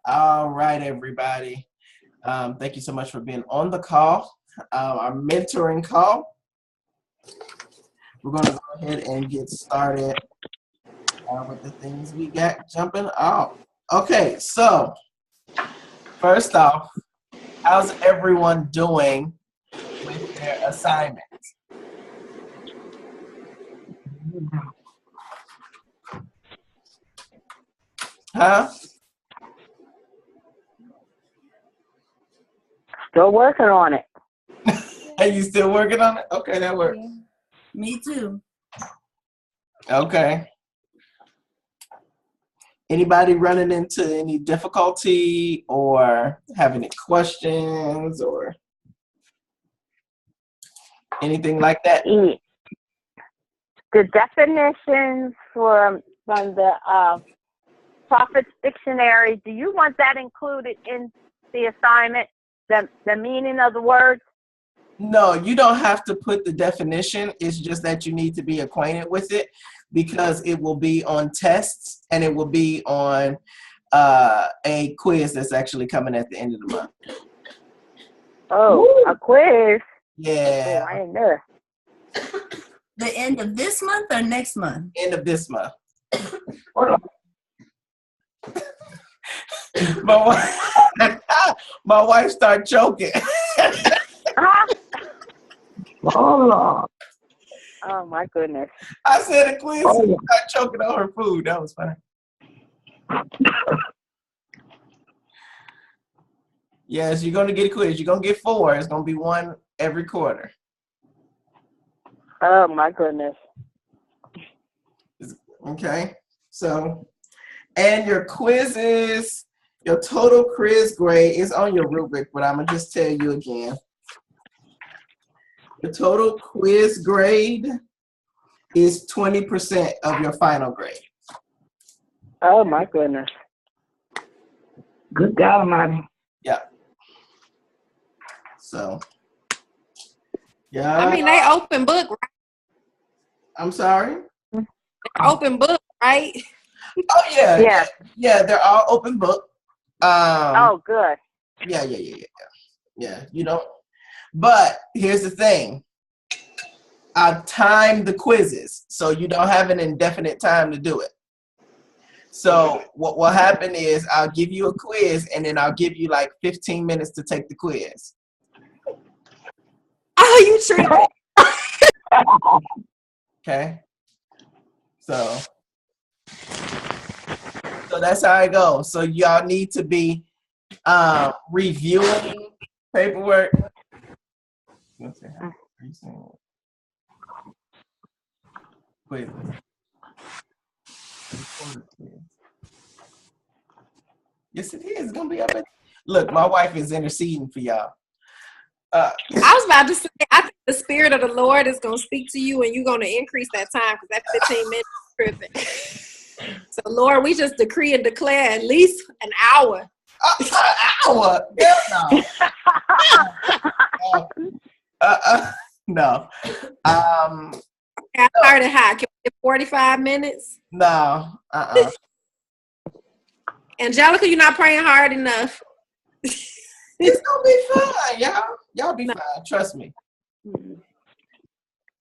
All right, everybody. Thank you so much for being on the call, our mentoring call. We're going to go ahead and get started with the things we got jumping off. Okay, so first off, how's everyone doing with their assignments? Huh? Still working on it. Are you still working on it? Okay, that works. Yeah. Me too. Okay. Anybody running into any difficulty or have any questions or anything like that? The definitions from the Prophet's Dictionary, do you want that included in the assignment? The meaning of the words? No, you don't have to put the definition. It's just that you need to be acquainted with it because it will be on tests and it will be on a quiz that's actually coming at the end of the month. Oh, woo. A quiz? Yeah. Oh, I ain't know. The end of this month or next month? End of this month. My wife started choking. Oh my goodness. I said a quiz and she started choking on her food. That was funny. Yes, you're going to get a quiz. You're going to get 4. It's going to be 1 every quarter. Oh my goodness. Okay. So, and your quizzes, your total quiz grade is on your rubric, but I'm going to just tell you again. The total quiz grade is 20% of your final grade. Oh my goodness. Good God Almighty. Yeah. So, yeah. I mean, they open book, right? I'm sorry? Open book, right? Oh, yeah. Yeah. Yeah, they're all open book. Oh, good. Yeah. You don't. But here's the thing. I've timed the quizzes, so you don't have an indefinite time to do it. So what will happen is I'll give you a quiz, and then I'll give you like 15 minutes to take the quiz. Oh, you tripping. Okay? So that's how it goes. So y'all need to be reviewing paperwork. Wait. Yes, it is. It's gonna be up. Look, my wife is interceding for y'all. I was about to say, I think the Spirit of the Lord is going to speak to you and you're going to increase that time because that 15 minutes is tripping. So, Lord, we just decree and declare at least an hour. An hour? Hell no. No. I started high. Can we get 45 minutes? No. Angelica, you're not praying hard enough. It's gonna be fine, y'all. Y'all be fine. Trust me.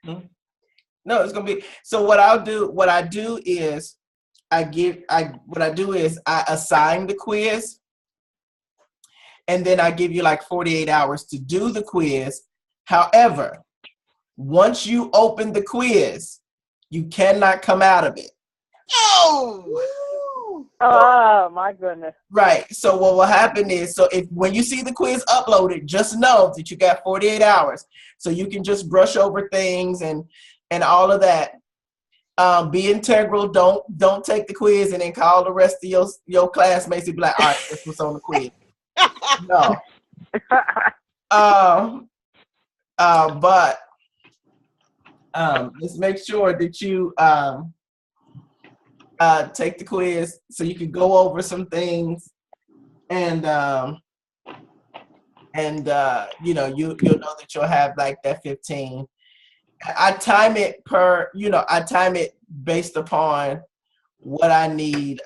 No, it's gonna be. So what I do is I assign the quiz, and then I give you like 48 hours to do the quiz. However, once you open the quiz, you cannot come out of it. Oh my goodness. Right. So what will happen is, so if when you see the quiz uploaded, just know that you got 48 hours. So you can just brush over things and all of that. Be integral. Don't take the quiz and then call the rest of your classmates and be like, all right, this was on the quiz. No. But just make sure that you take the quiz so you can go over some things and you'll know that you'll have like that 15. I time it based upon what I need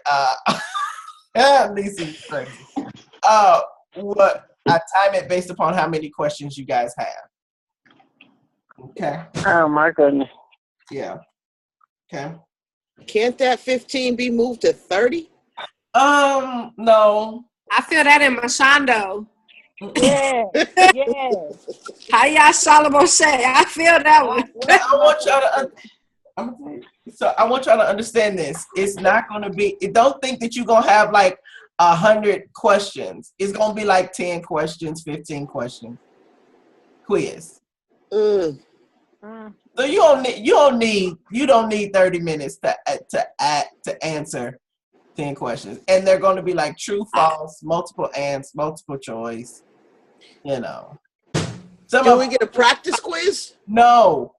Lisa's crazy. What I time it based upon how many questions you guys have. Okay. Oh my goodness. Yeah. Okay. Can't that 15 be moved to 30? No. I feel that in Mashando. Yeah. Yeah. Hiya Shalom Moshe. I feel that one. I want y'all to. I want y'all to understand this. It's not going to be. Don't think that you're going to have like 100 questions. It's going to be like 10 questions, 15 questions. Quiz. So you don't need 30 minutes to answer 10 questions, and they're going to be like true, false, multiple choice. You know. Can we get a practice quiz? No.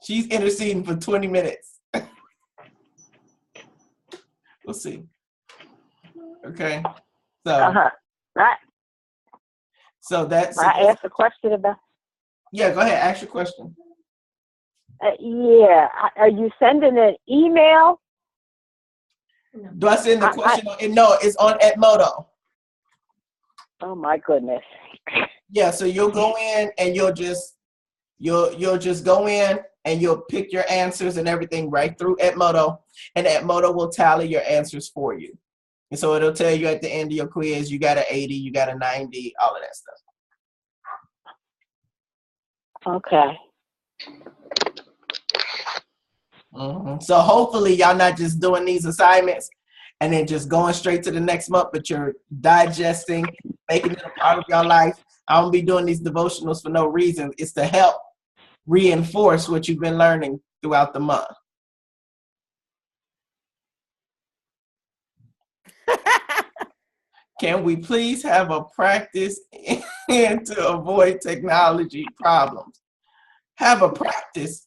She's interceding for 20 minutes. We'll see. Okay. So. Right. So that's. I asked a question about. Yeah, go ahead. Ask your question. Yeah. Are you sending an email? Do I send the question? No, it's on Edmodo. Oh my goodness. Yeah, so you'll go in and you'll just go in and you'll pick your answers and everything right through Edmodo, and Edmodo will tally your answers for you. And so it'll tell you at the end of your quiz, you got an 80, you got a 90, all of that stuff. Okay. So hopefully y'all not just doing these assignments and then just going straight to the next month, but you're digesting, making it a part of your life. I don't be doing these devotionals for no reason. It's to help reinforce what you've been learning throughout the month. Can we please have a practice to avoid technology problems? Have a practice.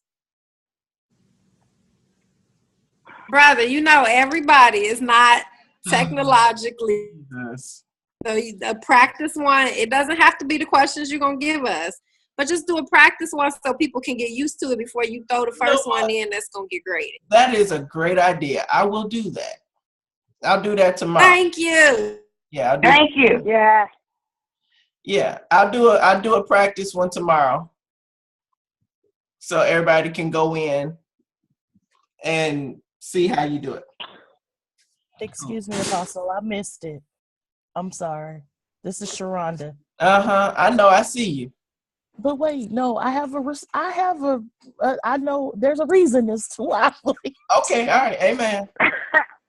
Brother, everybody is not technologically. Yes. So the practice one, it doesn't have to be the questions you're going to give us, but just do a practice one so people can get used to it before you throw the first one in that's going to get graded. That is a great idea. I will do that. I'll do that tomorrow. Thank you. Yeah. Thank you. Yeah. Yeah, I'll do a practice one tomorrow, so everybody can go in and see how you do it. Excuse me, Apostle. I missed it. I'm sorry. This is Sharonda. I know. I see you. But wait, no, I know there's a reason as to why. Okay, all right, amen.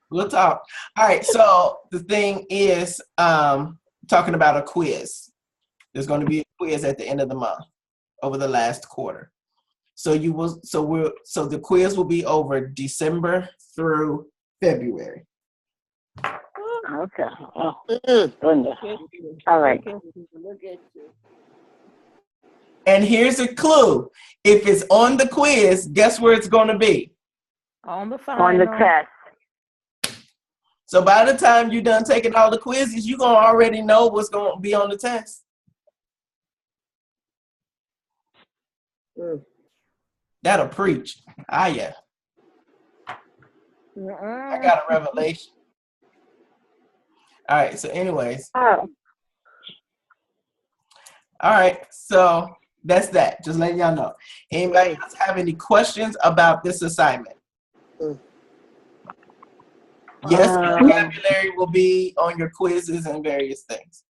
We'll talk. All right, so the thing is, talking about a quiz. There's going to be a quiz at the end of the month over the last quarter. So the quiz will be over December through February. Okay. Oh, goodness. All right. And here's a clue. If it's on the quiz, guess where it's going to be? On the final. On the test. So by the time you're done taking all the quizzes, you're going to already know what's going to be on the test. That'll preach. Yeah. I got a revelation. All right. So anyways. Oh. All right. So that's that. Just letting y'all know. Anybody else have any questions about this assignment? Yes, vocabulary will be on your quizzes and various things.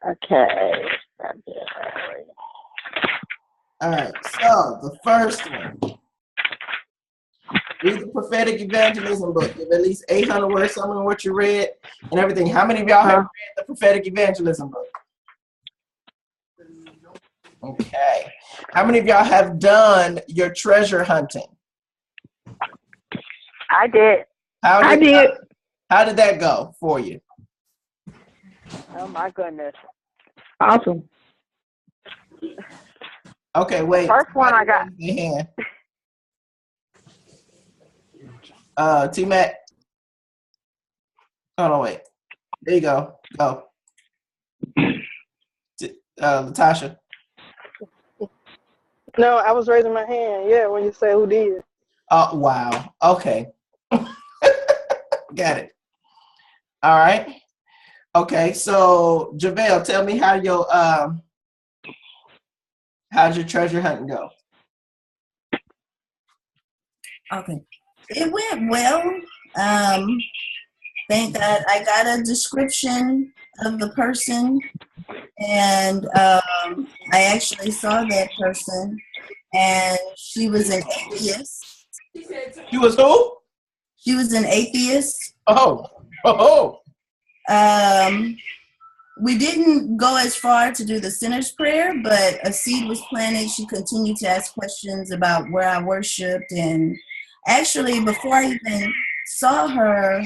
Okay. All right. So the first one. Read the prophetic evangelism book. Give at least 800 words, some of what you read and everything. How many of y'all have read the prophetic evangelism book? Okay. How many of y'all have done your treasure hunting? I did. How did that go for you? Oh my goodness. Awesome. Okay, wait. First one I got. T-Mac. Oh, no, wait. There you go. Go. Latasha. No, I was raising my hand. Yeah, when you say who did. Oh, wow. Okay. Got it. All right. Okay, so JaVale, tell me how'd your treasure hunting go? Okay. It went well. Thank God I got a description of the person, and I actually saw that person, and she was an atheist. You was who? She was an atheist. Oh. Oh. We didn't go as far to do the sinner's prayer, but a seed was planted. She continued to ask questions about where I worshiped. And actually, before I even saw her,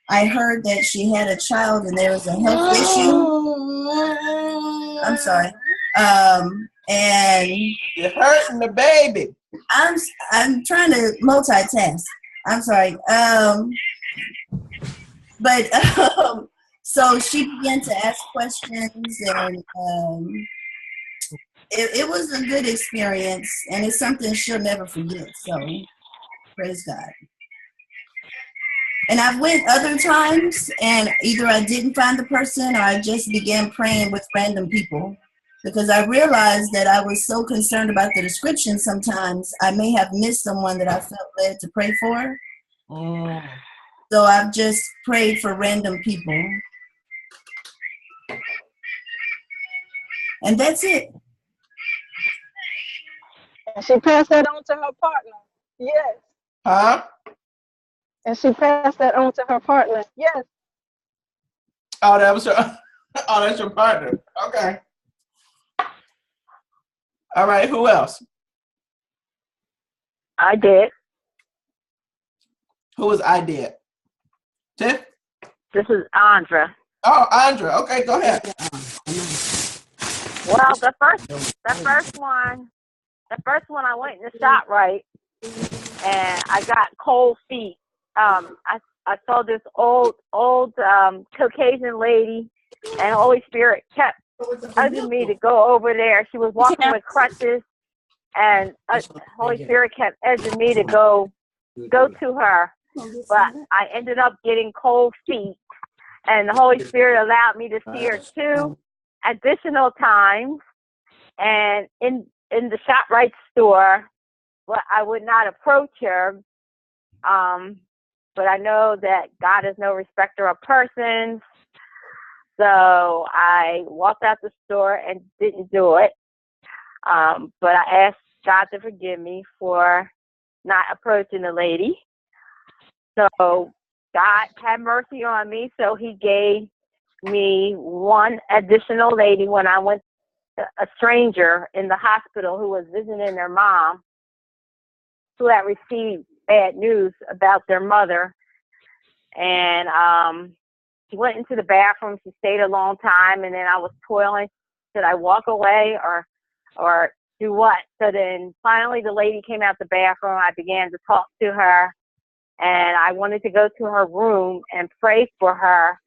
I heard that she had a child and there was a health issue. I'm sorry. And You're hurting the baby. I'm trying to multitask. I'm sorry. So she began to ask questions, and it was a good experience, and it's something she'll never forget. So praise God. And I've went other times, and either I didn't find the person or I just began praying with random people, because I realized that I was so concerned about the description. Sometimes I may have missed someone that I felt led to pray for. So I've just prayed for random people. And that's it. And she passed that on to her partner. Yes. Huh? And she passed that on to her partner. Yes. Oh, that was your. Oh, that's your partner. Okay. All right. Who else? I did. Who was I did? Tiff? This is Andra. Oh, Andra. Okay, go ahead. Well, the first one I went in the shop right, and I got cold feet. I saw this old Caucasian lady, and Holy Spirit kept urging me to go over there. She was walking with crutches, and Holy Spirit kept urging me to go to her. But I ended up getting cold feet, and the Holy Spirit allowed me to see her 2 additional times, and in the ShopRite store, but I would not approach her. But I know that God is no respecter of persons, so I walked out the store and didn't do it. But I asked God to forgive me for not approaching the lady. So God had mercy on me, so He gave me 1 additional lady when I went to a stranger in the hospital who was visiting their mom, who had received bad news about their mother. And she went into the bathroom. She stayed a long time, and then I was toiling. Should I walk away or do what? So then finally the lady came out the bathroom. I began to talk to her, and I wanted to go to her room and pray for her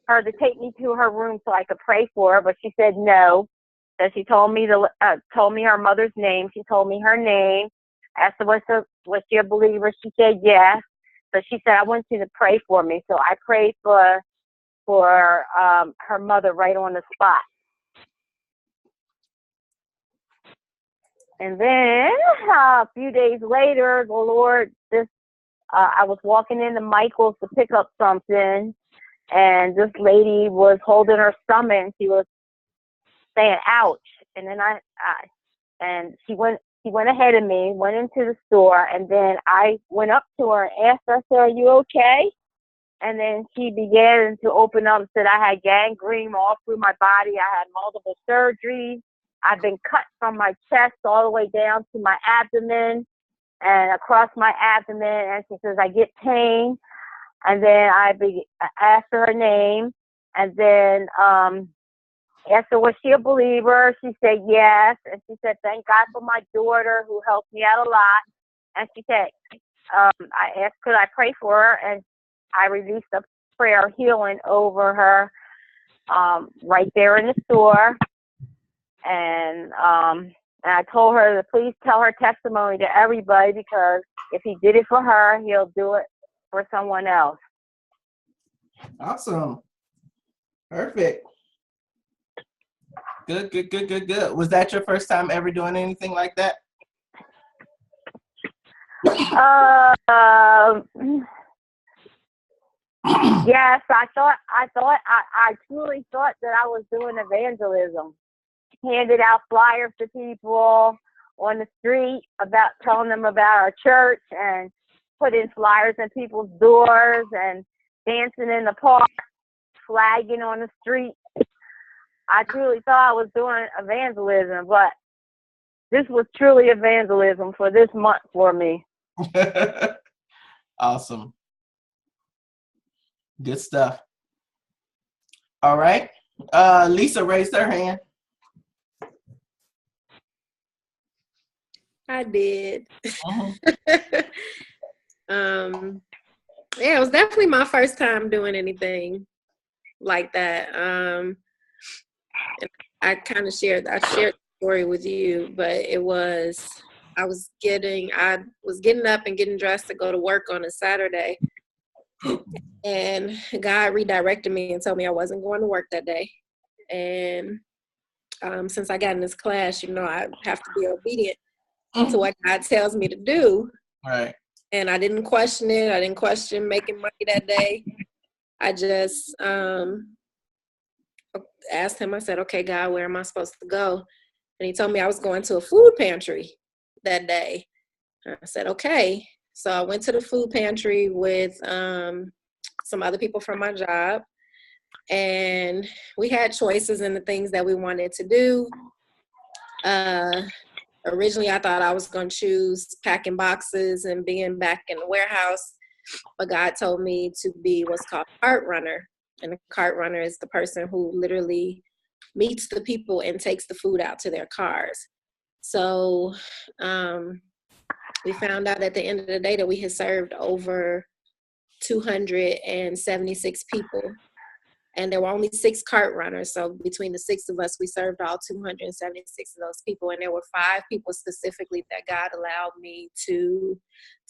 to take me to her room so I could pray for her, but she said no. So she told me her mother's name. She told me her name. Asked her, was she a believer? She said yes. So she said, I want you to pray for me. So I prayed for her mother right on the spot. And then a few days later, the Lord I was walking into Michael's to pick up something, and this lady was holding her stomach, and she was saying, ouch. And then and she went ahead of me, went into the store, and then I went up to her and asked her, I said, are you okay? And then she began to open up and said, I had gangrene all through my body. I had multiple surgeries. I've been cut from my chest all the way down to my abdomen and across my abdomen. And she says, I get pain. And then I asked her name, and then asked her, was she a believer? She said yes. And she said, thank God for my daughter who helped me out a lot. And she said, I asked, could I pray for her? And I released a prayer of healing over her right there in the store. And I told her to please tell her testimony to everybody, because if he did it for her, he'll do it for someone else. Awesome. Perfect. Good. Was that your first time ever doing anything like that? Yes, I truly thought that I was doing evangelism. Handed out flyers to people on the street about telling them about our church, and putting flyers in people's doors, and dancing in the park, flagging on the street. I truly thought I was doing evangelism, but this was truly evangelism for this month for me. Awesome. Good stuff. All right. Lisa raised her hand. I did. Uh-huh. Yeah, it was definitely my first time doing anything like that. I shared the story with you, but I was getting up and getting dressed to go to work on a Saturday, and God redirected me and told me I wasn't going to work that day. And since I got in this class, I have to be obedient to what God tells me to do. Right. And I didn't question it. I didn't question making money that day. I just asked him, I said, okay, God, where am I supposed to go? And he told me I was going to a food pantry that day. I said, okay. So I went to the food pantry with some other people from my job. And we had choices in the things that we wanted to do. Originally, I thought I was going to choose packing boxes and being back in the warehouse, but God told me to be what's called a cart runner. And a cart runner is the person who literally meets the people and takes the food out to their cars. So we found out at the end of the day that we had served over 276 people. And there were only 6 cart runners. So between the 6 of us, we served all 276 of those people. And there were 5 people specifically that God allowed me to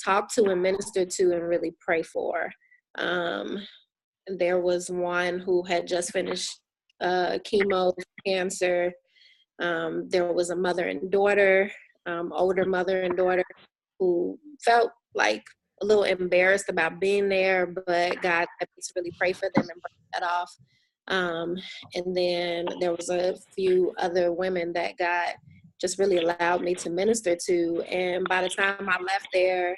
talk to and minister to and really pray for. There was one who had just finished chemo, cancer. There was a mother and daughter, older mother and daughter, who felt like a little embarrassed about being there, but God had me to really pray for them and break that off. And then there was a few other women that God just really allowed me to minister to. And by the time I left there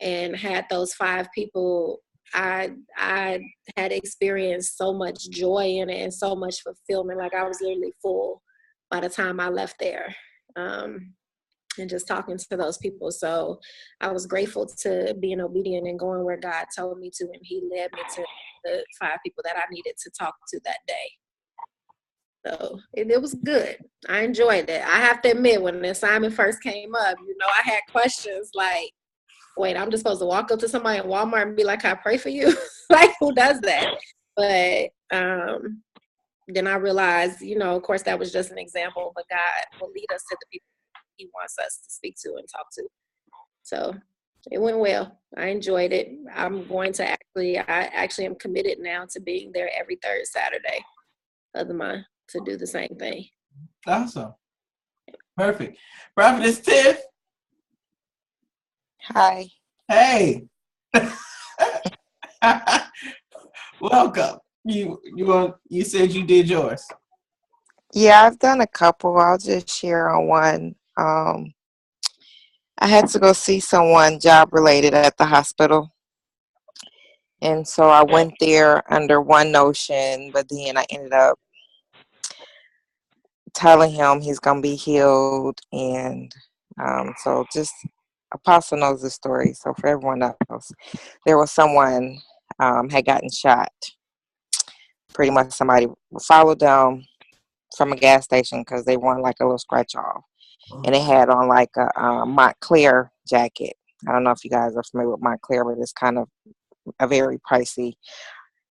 and had those 5 people, I had experienced so much joy in it and so much fulfillment. Like I was literally full by the time I left there. And just talking to those people. So I was grateful to being obedient and going where God told me to, and he led me to the 5 people that I needed to talk to that day. So it was good. I enjoyed it. I have to admit, when the assignment first came up, I had questions like, wait, I'm just supposed to walk up to somebody at Walmart and be like, I pray for you? Like, who does that? But then I realized, of course, that was just an example, but God will lead us to the people he wants us to speak to and talk to. So it went well. I enjoyed it. I'm going to I actually am committed now to being there every 3rd Saturday of the month to do the same thing. Awesome. Perfect. Prophetess Tiff. Hi. Hey. Welcome. You said you did yours. Yeah, I've done a couple. I'll just share on one. I had to go see someone job related at the hospital. And so I went there under one notion, but then I ended up telling him he's going to be healed. And so just Apostle knows the story. So for everyone else, there was someone had gotten shot. Pretty much somebody followed them from a gas station because they wanted like a little scratch off. And they had on like a Montclair jacket. I don't know if you guys are familiar with Montclair, but it's kind of a very pricey,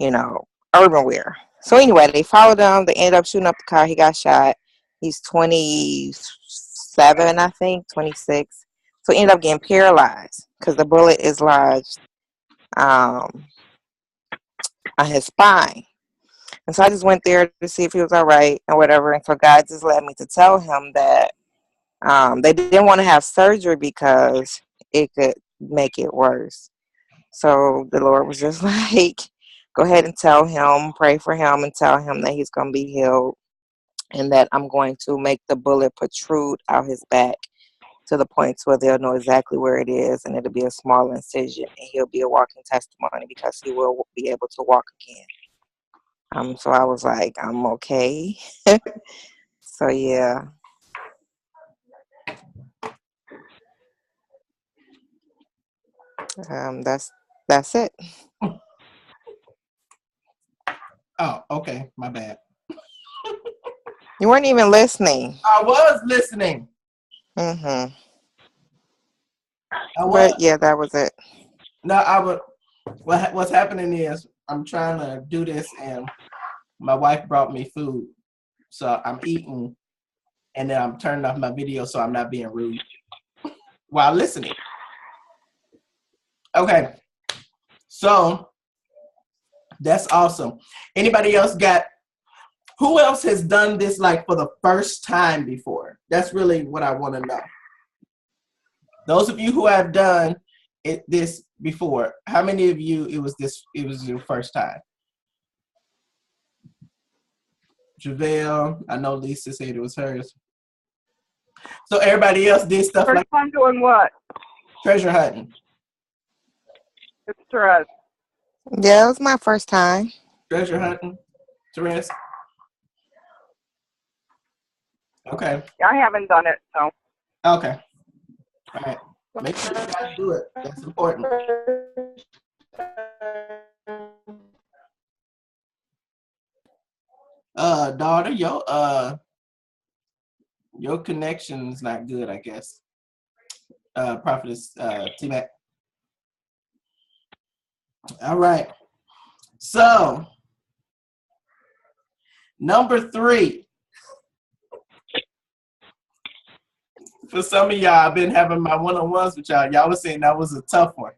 urban wear. So anyway, they followed him. They ended up shooting up the car. He got shot. He's 27, I think, 26. So he ended up getting paralyzed because the bullet is lodged on his spine. And so I just went there to see if he was all right and whatever. And so God just led me to tell him that they didn't want to have surgery because it could make it worse. So the Lord was just like, go ahead and tell him, pray for him, and tell him that he's going to be healed and that I'm going to make the bullet protrude out his back to the point where they'll know exactly where it is, and it'll be a small incision, and he'll be a walking testimony because he will be able to walk again. So I was like, I'm okay. So yeah. That's it. Oh, okay. My bad. You weren't even listening. I was listening. Mm-hmm. But yeah, that was it. No, what's happening is I'm trying to do this, and my wife brought me food, so I'm eating, and then I'm turning off my video so I'm not being rude while listening. Okay, so that's awesome. Anybody else who else has done this like for the first time before? That's really what I want to know. Those of you who have done this before, how many of you it was your first time? JaVale, I know Lisa said it was hers. So everybody else did stuff First like time doing what? treasure hunting. It's Therese. Yeah, it was my first time. Treasure hunting, Therese. Okay. I haven't done it, so. Okay. All right. Make sure you guys do it. That's important. Daughter, your connection's not good, I guess. Prophetess T-Mac. All right. So, number 3. For some of y'all, I've been having my one-on-ones with y'all. Y'all were saying that was a tough one.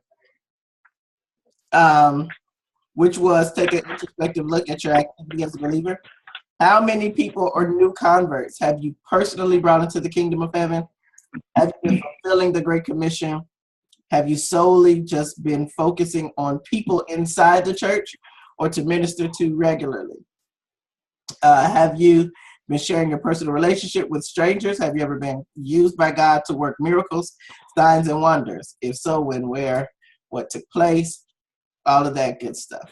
Which was take an introspective look at your activity as a believer. How many people or new converts have you personally brought into the kingdom of heaven? Have you been fulfilling the Great Commission? Have you solely just been focusing on people inside the church or to minister to regularly? Have you been sharing your personal relationship with strangers? Have you ever been used by God to work miracles, signs, and wonders? If so, when, where, what took place, all of that good stuff.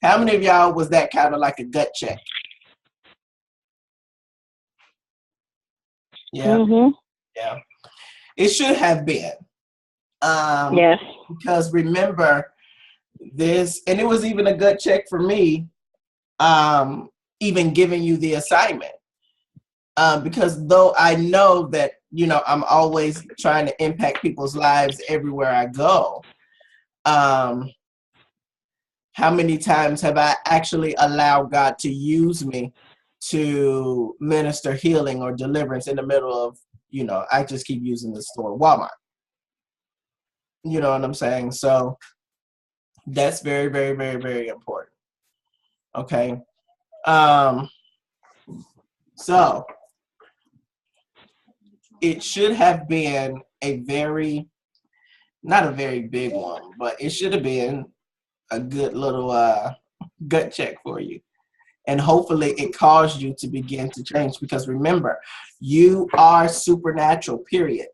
How many of y'all was that kind of like a gut check? Yeah. Mm-hmm. Yeah. It should have been. Yes. Because remember this, and it was even a gut check for me, even giving you the assignment. Because though I know that, I'm always trying to impact people's lives everywhere I go, how many times have I actually allowed God to use me to minister healing or deliverance in the middle of, I just keep using the store, Walmart. You know what I'm saying? So that's very, very, very, very important. Okay. So it should have been not a very big one, but it should have been a good little gut check for you. And hopefully it caused you to begin to change, because remember, you are supernatural, period.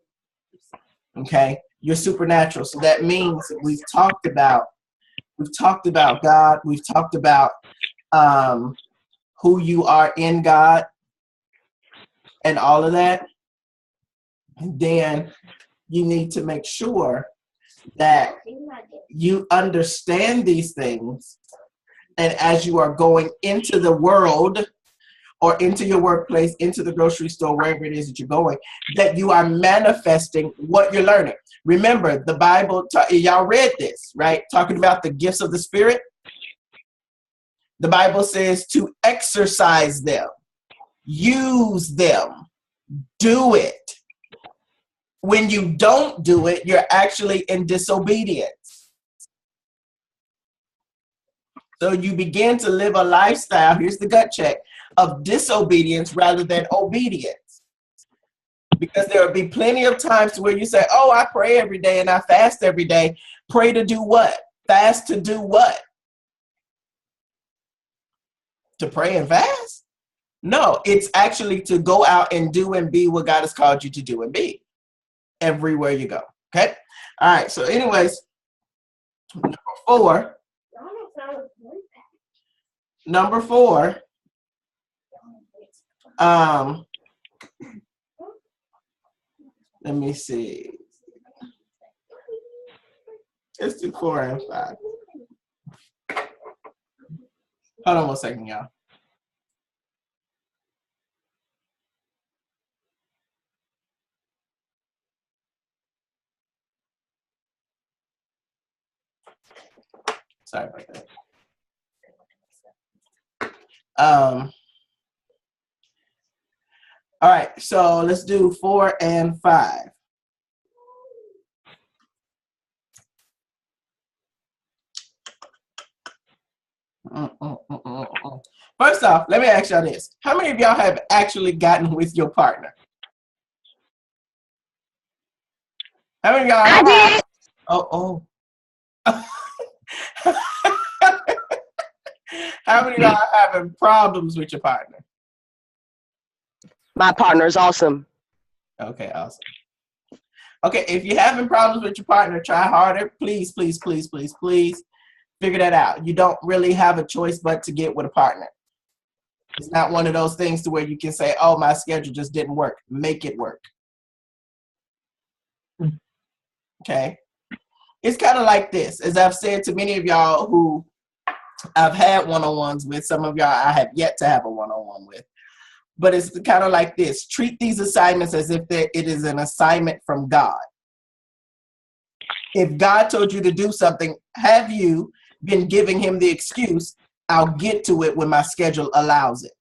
Okay? You're supernatural. So that means that we've talked about God, we've talked about who you are in God and all of that. And then you need to make sure that you understand these things. And as you are going into the world, or into your workplace, into the grocery store, wherever it is that you're going, that you are manifesting what you're learning. Remember, the Bible, y'all read this, right? Talking about the gifts of the Spirit. The Bible says to exercise them, use them, do it. When you don't do it, you're actually in disobedience. So you begin to live a lifestyle, here's the gut check, of disobedience rather than obedience. Because there will be plenty of times where you say, oh, I pray every day and I fast every day. Pray to do what? Fast to do what? To pray and fast? No, it's actually to go out and do and be what God has called you to do and be everywhere you go. Okay? All right. So anyways, number four, let me see. Let's do 4 and 5. Hold on one second, y'all. Sorry about that. All right, so let's do 4 and 5. First off, let me ask y'all this. How many of y'all have actually gotten with your partner? How many of y'all have? I did. Oh. How many of y'all are having problems with your partner? My partner is awesome. Okay, awesome. Okay, if you're having problems with your partner, try harder. Please, please, please, please, please figure that out. You don't really have a choice but to get with a partner. It's not one of those things to where you can say, oh, my schedule just didn't work. Make it work. Okay? It's kind of like this. As I've said to many of y'all who I've had one-on-ones with, some of y'all I have yet to have a one-on-one with. But it's kind of like this. Treat these assignments as if it is an assignment from God. If God told you to do something, have you been giving him the excuse, I'll get to it when my schedule allows it?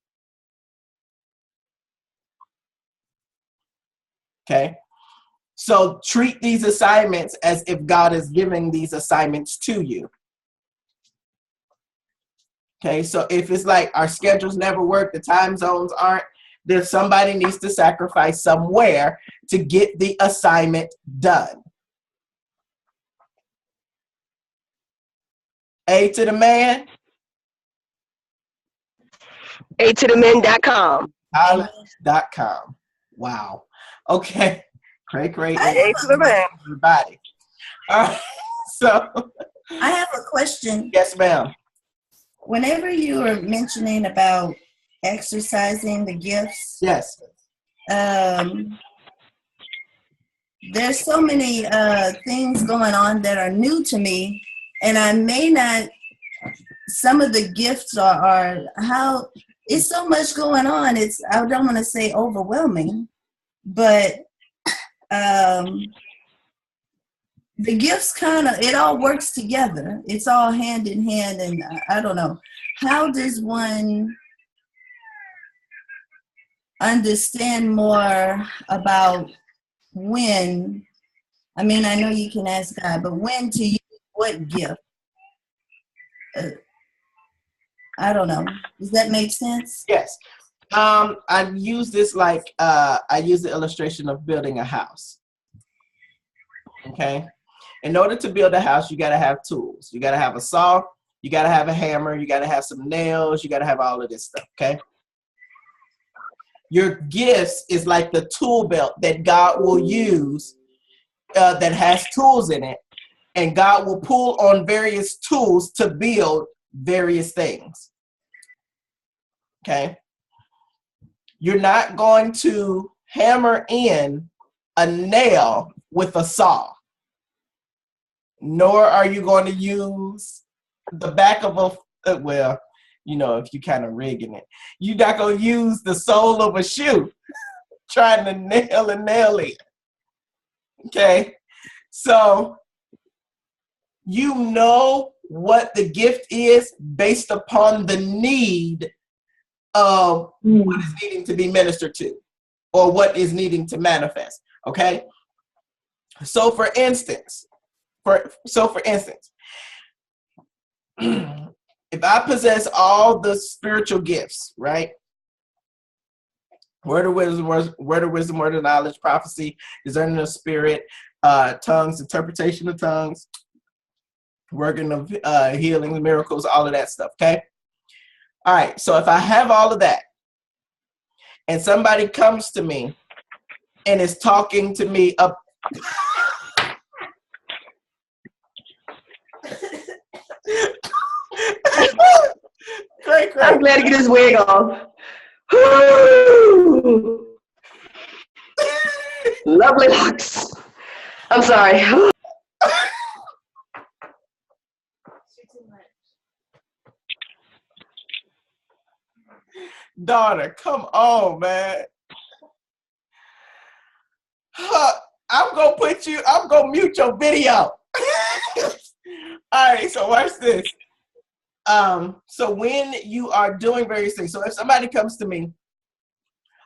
Okay? So treat these assignments as if God is giving these assignments to you. Okay, so if it's like our schedules never work, the time zones aren't, there's somebody needs to sacrifice somewhere to get the assignment done. A to the man. A2TheMen.com. .com. Wow. Okay. Great. A to the man. Everybody. All right. So I have a question. Yes, ma'am. Whenever you were mentioning about exercising the gifts, yes, there's so many things going on that are new to me, and I may not. Some of the gifts are how it's so much going on. It's, I don't want to say overwhelming, but the gifts kind of, it all works together. It's all hand in hand, and I don't know. How does one understand more about when, I mean, I know you can ask God, but when to use what gift? I don't know. Does that make sense? Yes. I use this like, I use the illustration of building a house. Okay. In order to build a house, you got to have tools. You got to have a saw. You got to have a hammer. You got to have some nails. You got to have all of this stuff. Okay. Your gifts is like the tool belt that God will use that has tools in it. And God will pull on various tools to build various things. Okay. You're not going to hammer in a nail with a saw, nor are you going to use the back of a, well, you know, if you kind of rigging it. You're not going to use the sole of a shoe trying to nail a nail in. Okay? So you know what the gift is based upon the need of what is needing to be ministered to or what is needing to manifest. Okay? So for instance, if I possess all the spiritual gifts, right? Word of wisdom, word of knowledge, prophecy, discerning of spirit, tongues, interpretation of tongues, working of healing, miracles, all of that stuff, okay? All right, so if I have all of that, and somebody comes to me and is talking to me up. Great. I'm glad to get his wig off. Lovely locks. I'm sorry. Daughter, come on, man. I'm gonna mute your video. All right, so watch this. So when you are doing various things, so if somebody comes to me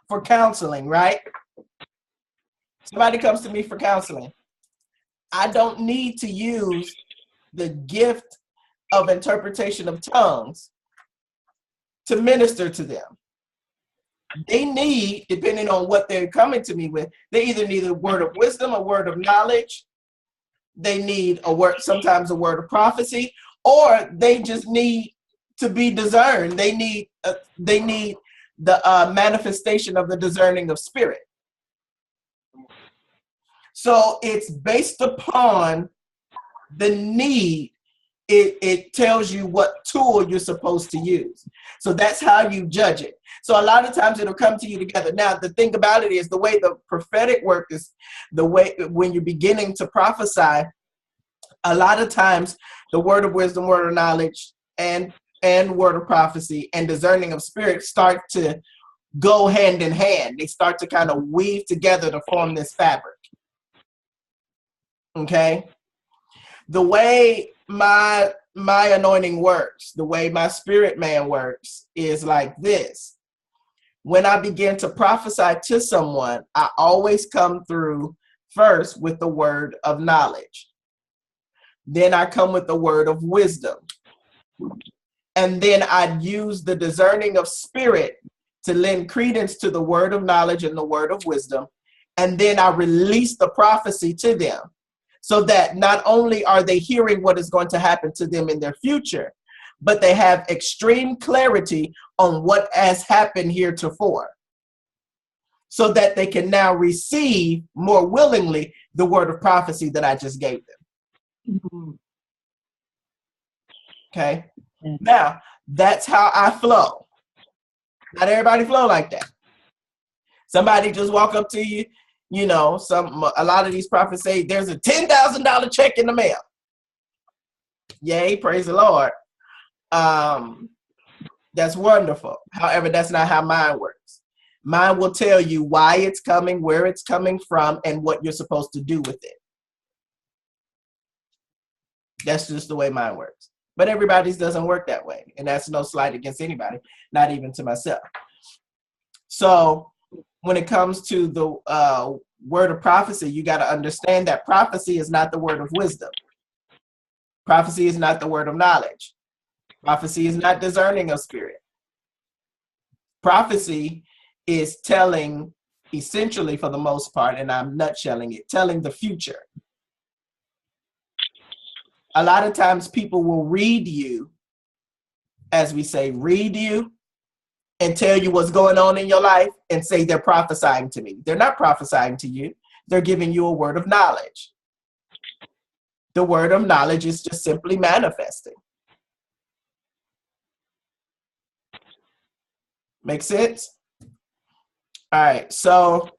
for counseling, right? Somebody comes to me for counseling. I don't need to use the gift of interpretation of tongues to minister to them. They need, depending on what they're coming to me with, they either need a word of wisdom, a word of knowledge, they need a word, sometimes a word of prophecy, or they just need to be discerned. They need the manifestation of the discerning of spirit. So it's based upon the need. It tells you what tool you're supposed to use. So that's how you judge it. So a lot of times it'll come to you together. Now, the thing about it is the way the prophetic work is, the way when you're beginning to prophesy, a lot of times the word of wisdom, word of knowledge, and word of prophecy and discerning of spirit start to go hand in hand. They start to kind of weave together to form this fabric. Okay? The way my anointing works, the way my spirit man works is like this. When I begin to prophesy to someone, I always come through first with the word of knowledge. Then I come with the word of wisdom. And then I use the discerning of spirit to lend credence to the word of knowledge and the word of wisdom. And then I release the prophecy to them, so that not only are they hearing what is going to happen to them in their future, but they have extreme clarity on what has happened heretofore, so that they can now receive more willingly the word of prophecy that I just gave them. Okay? Now, that's how I flow. Not everybody flow like that. Somebody just walk up to you, you know, a lot of these prophets say there's a $10,000 check in the mail. Yay, praise the Lord. That's wonderful. However, that's not how mine works. Mine will tell you why it's coming, where it's coming from, and what you're supposed to do with it. That's just the way mine works. But everybody's doesn't work that way. And that's no slight against anybody, not even to myself. So when it comes to the word of prophecy, you got to understand that prophecy is not the word of wisdom. Prophecy is not the word of knowledge. Prophecy is not discerning of spirit. Prophecy is telling, essentially for the most part, and I'm nutshelling it, telling the future. A lot of times people will read you, as we say, read you, and tell you what's going on in your life and say they're prophesying to me. They're not prophesying to you. They're giving you a word of knowledge. The word of knowledge is just simply manifesting. Make sense? All right, so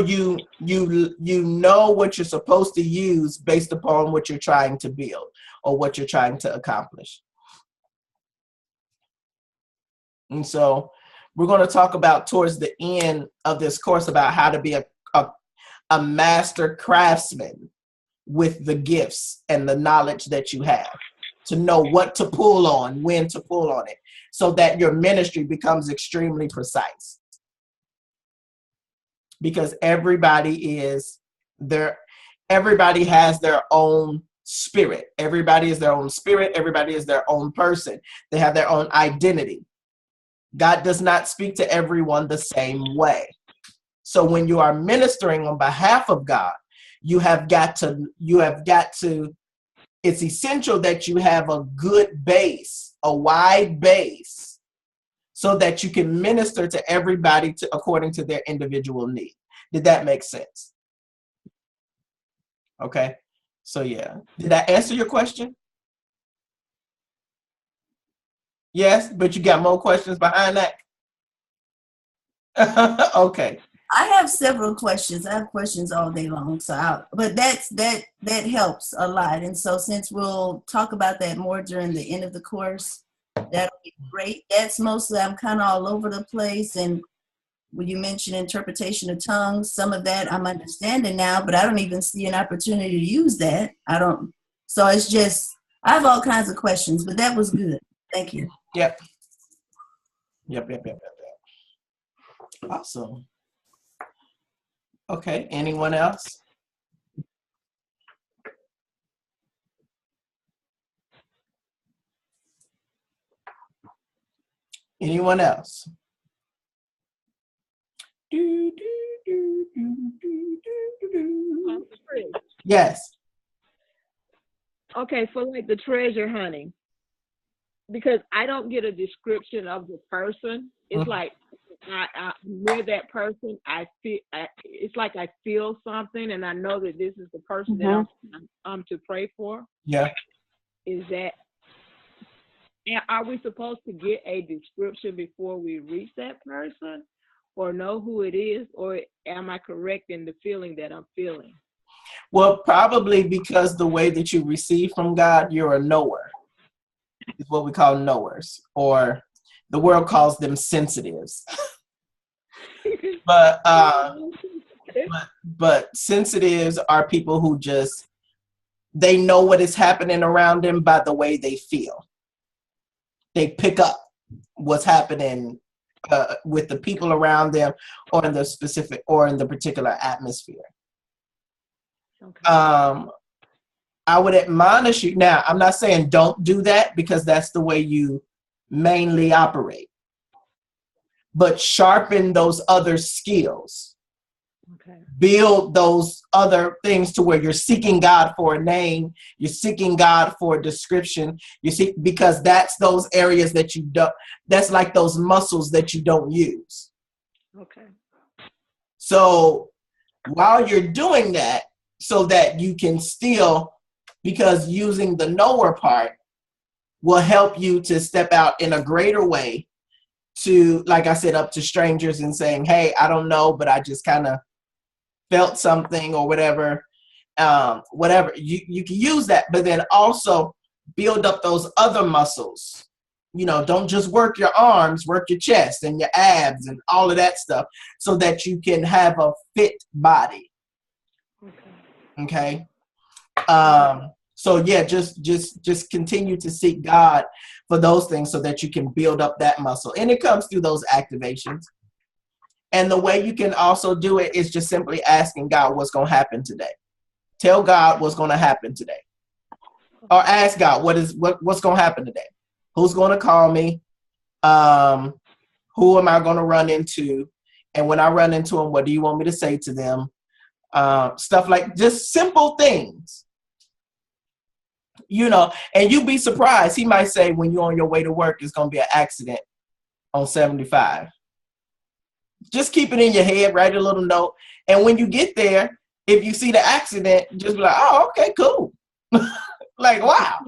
you know what you're supposed to use based upon what you're trying to build or what you're trying to accomplish. And so we're going to talk about towards the end of this course about how to be a master craftsman with the gifts and the knowledge that you have, to know what to pull on, when to pull on it, so that your ministry becomes extremely precise. Because everybody has their own spirit. Everybody is their own spirit. Everybody is their own person. They have their own identity. God does not speak to everyone the same way. So when you are ministering on behalf of God, you have got to, it's essential that you have a good base, a wide base, so that you can minister to everybody according to their individual need. Did that make sense? Okay. So yeah. Did that answer your question? Yes, but you got more questions behind that? Okay. I have several questions. I have questions all day long. But that helps a lot. And so since we'll talk about that more during the end of the course, that'll be great. That's mostly, I'm kind of all over the place. And when you mentioned interpretation of tongues, some of that I'm understanding now, but I don't even see an opportunity to use that. So it's just, I have all kinds of questions, but that was good. Thank you. Yep. Awesome. Okay, anyone else? Anyone else? Yes. Okay, for like the treasure hunting, because I don't get a description of the person. It's like I near that person. I feel it's like I feel something, and I know that this is the person that I'm to pray for. Yeah. Is that? Are we supposed to get a description before we reach that person, or know who it is, or am I correct in the feeling that I'm feeling? Well, probably because the way that you receive from God, you're a knower. Is what we call knowers, or the world calls them sensitives. but sensitives are people who just, they know what is happening around them by the way they feel. They pick up what's happening with the people around them, or in the particular atmosphere. Okay. I would admonish you. Now, I'm not saying don't do that, because that's the way you mainly operate. But sharpen those other skills. Okay. Build those other things to where you're seeking God for a name, you're seeking God for a description, because that's those areas that you don't, that's like those muscles that you don't use. Okay. So while you're doing that, so that you can still, because using the knower part will help you to step out in a greater way to, like I said, up to strangers and saying, hey, I don't know, but I just kind of felt something or whatever. Whatever. You can use that, but then also build up those other muscles. You know, don't just work your arms, work your chest and your abs and all of that stuff, so that you can have a fit body. Okay. So yeah, just continue to seek God for those things, so that you can build up that muscle. And it comes through those activations. And the way you can also do it is just simply asking God what's going to happen today. Tell God what's going to happen today. Or ask God what's going to happen today. Who's going to call me? Who am I going to run into? And when I run into them, what do you want me to say to them? Stuff like just simple things. You know, and you'd be surprised. He might say, when you're on your way to work, it's going to be an accident on 75. Just keep it in your head, write a little note. And when you get there, if you see the accident, just be like, oh, okay, cool. Like, wow.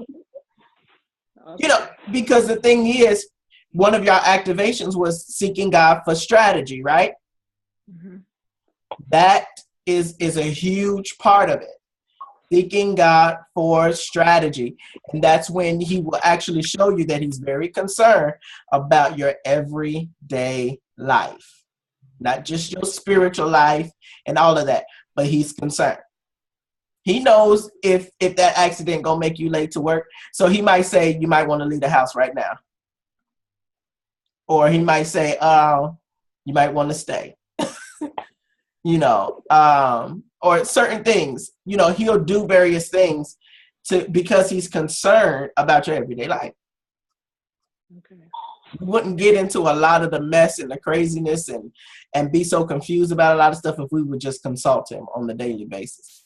Okay. You know, because the thing is, one of your activations was seeking God for strategy, right? Mm-hmm. That is a huge part of it. Seeking God for strategy. And that's when he will actually show you that he's very concerned about your everyday life, not just your spiritual life and all of that, but he's concerned. He knows if that accident gonna make you late to work. So he might say, you might want to leave the house right now. Or he might say, you might want to stay. You know, or certain things, you know, he'll do various things because he's concerned about your everyday life. Okay. We wouldn't get into a lot of the mess and the craziness and be so confused about a lot of stuff if we would just consult him on a daily basis.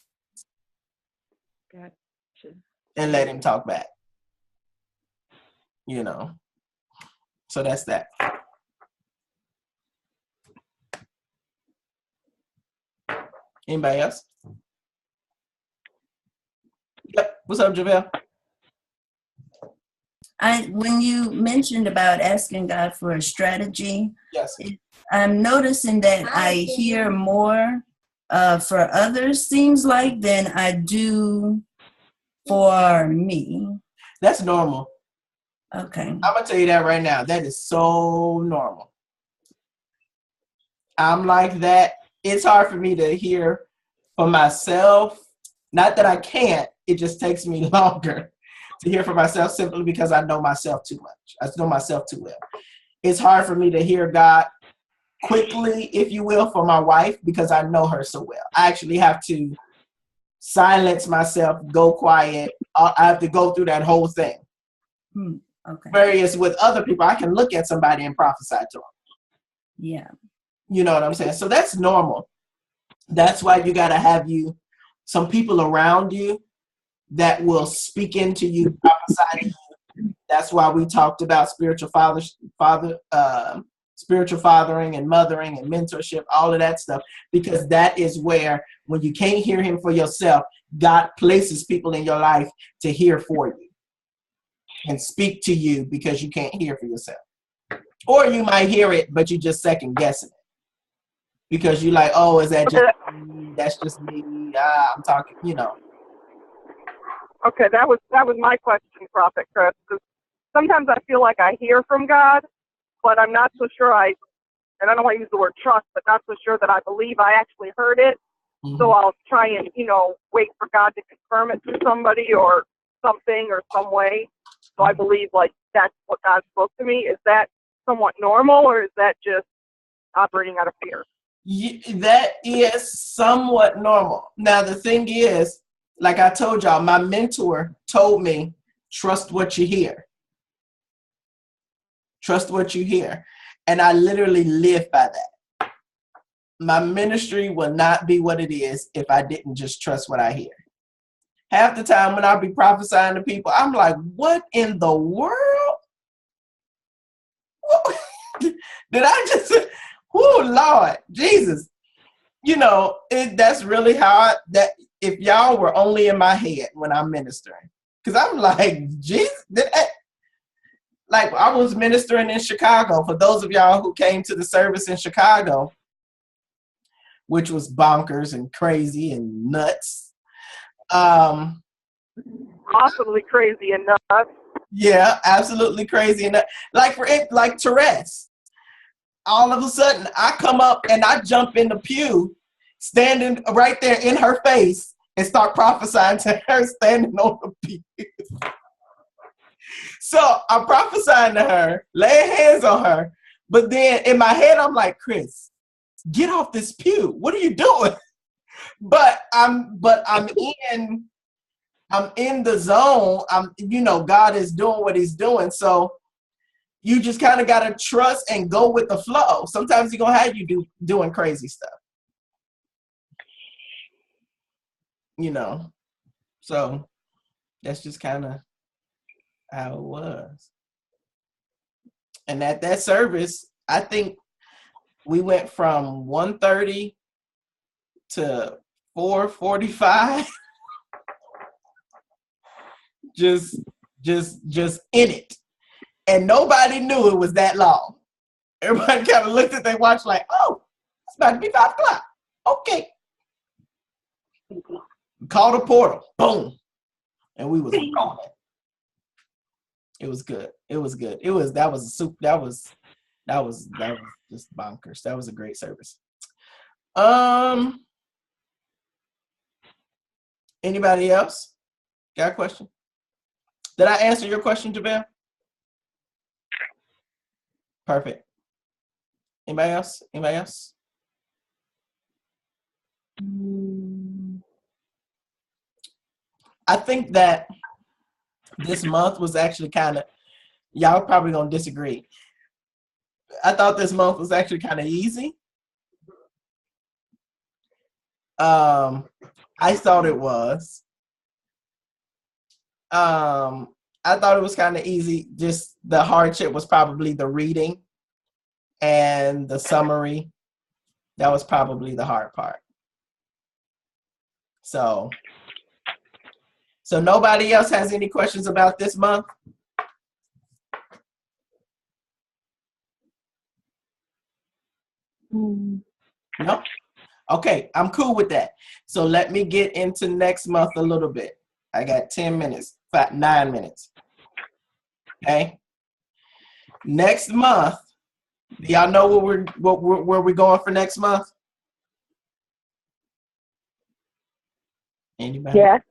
Gotcha. And let him talk back. You know. So that's that. Anybody else? Yep. What's up, JaVale? When you mentioned about asking God for a strategy, yes, I'm noticing that I hear more for others, seems like, than I do for me. That's normal. Okay. I'm gonna tell you that right now. That is so normal. I'm like that. It's hard for me to hear for myself. Not that I can't, it just takes me longer to hear for myself simply because I know myself too much. I know myself too well. It's hard for me to hear God quickly, if you will, for my wife because I know her so well. I actually have to silence myself, go quiet. I have to go through that whole thing. Okay. Whereas with other people, I can look at somebody and prophesy to them. Yeah. You know what I'm saying? So that's normal. That's why you got to have some people around you that will speak into you, prophesy to you. That's why we talked about spiritual fathering and mothering and mentorship, all of that stuff, because that is where, when you can't hear him for yourself, God places people in your life to hear for you and speak to you because you can't hear for yourself. Or you might hear it, but you just second guessing it because you're like, oh, is that just me? That's just me. I'm talking, you know. Okay, that was my question, Prophet Chris. Because sometimes I feel like I hear from God, but I'm not so sure and I don't want to use the word trust, but not so sure that I believe I actually heard it. Mm-hmm. So I'll try and, wait for God to confirm it through somebody or something or some way. So I believe like that's what God spoke to me. Is that somewhat normal, or is that just operating out of fear? That is somewhat normal. Now, the thing is, like I told y'all, my mentor told me, trust what you hear. Trust what you hear. And I literally live by that. My ministry will not be what it is if I didn't just trust what I hear. Half the time when I be prophesying to people, I'm like, what in the world? Did I just, oh Lord, Jesus. That's really how if y'all were only in my head when I'm ministering. Because I'm like, Jesus, like I was ministering in Chicago. For those of y'all who came to the service in Chicago, which was bonkers and crazy and nuts. Awesomely crazy and nuts. Yeah, absolutely crazy and nuts. Like Therese. All of a sudden, I come up and I jump in the pew, standing right there in her face, and start prophesying to her standing on the pew. So I'm prophesying to her, laying hands on her, but then in my head, I'm like, Chris, get off this pew. What are you doing? But I'm in the zone. God is doing what he's doing. So you just kind of got to trust and go with the flow. Sometimes he's going to have you doing crazy stuff. So that's just kind of how it was. And at that service, I think we went from 1:30 to 4:45. just in it. And nobody knew it was that long. Everybody kind of looked at their watch like, oh, it's about to be 5 o'clock. Okay. called a portal, boom, and we was rolling. It was good. It was good. That was just bonkers. That was a great service. Anybody else got a question? Did I answer your question, Javelle? Perfect. Anybody else? Anybody else? I think that this month was actually kind of, y'all probably gonna disagree. I thought this month was actually kind of easy. I thought it was. I thought it was kind of easy. Just the hardship was probably the reading and the summary. That was probably the hard part. So nobody else has any questions about this month? No? Okay, I'm cool with that. So let me get into next month a little bit. I got 10 minutes, 9 minutes. Okay. Next month, do y'all know where we're going for next month? Anybody? Yes.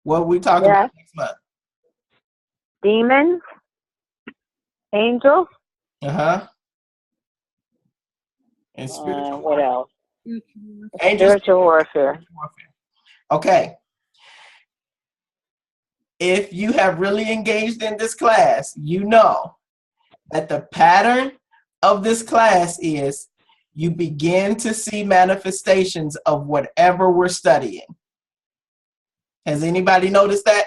What are we talking about next month? Demons, angels. And spiritual what else? Angels. Spiritual warfare. Okay. If you have really engaged in this class, you know that the pattern of this class is you begin to see manifestations of whatever we're studying. Has anybody noticed that?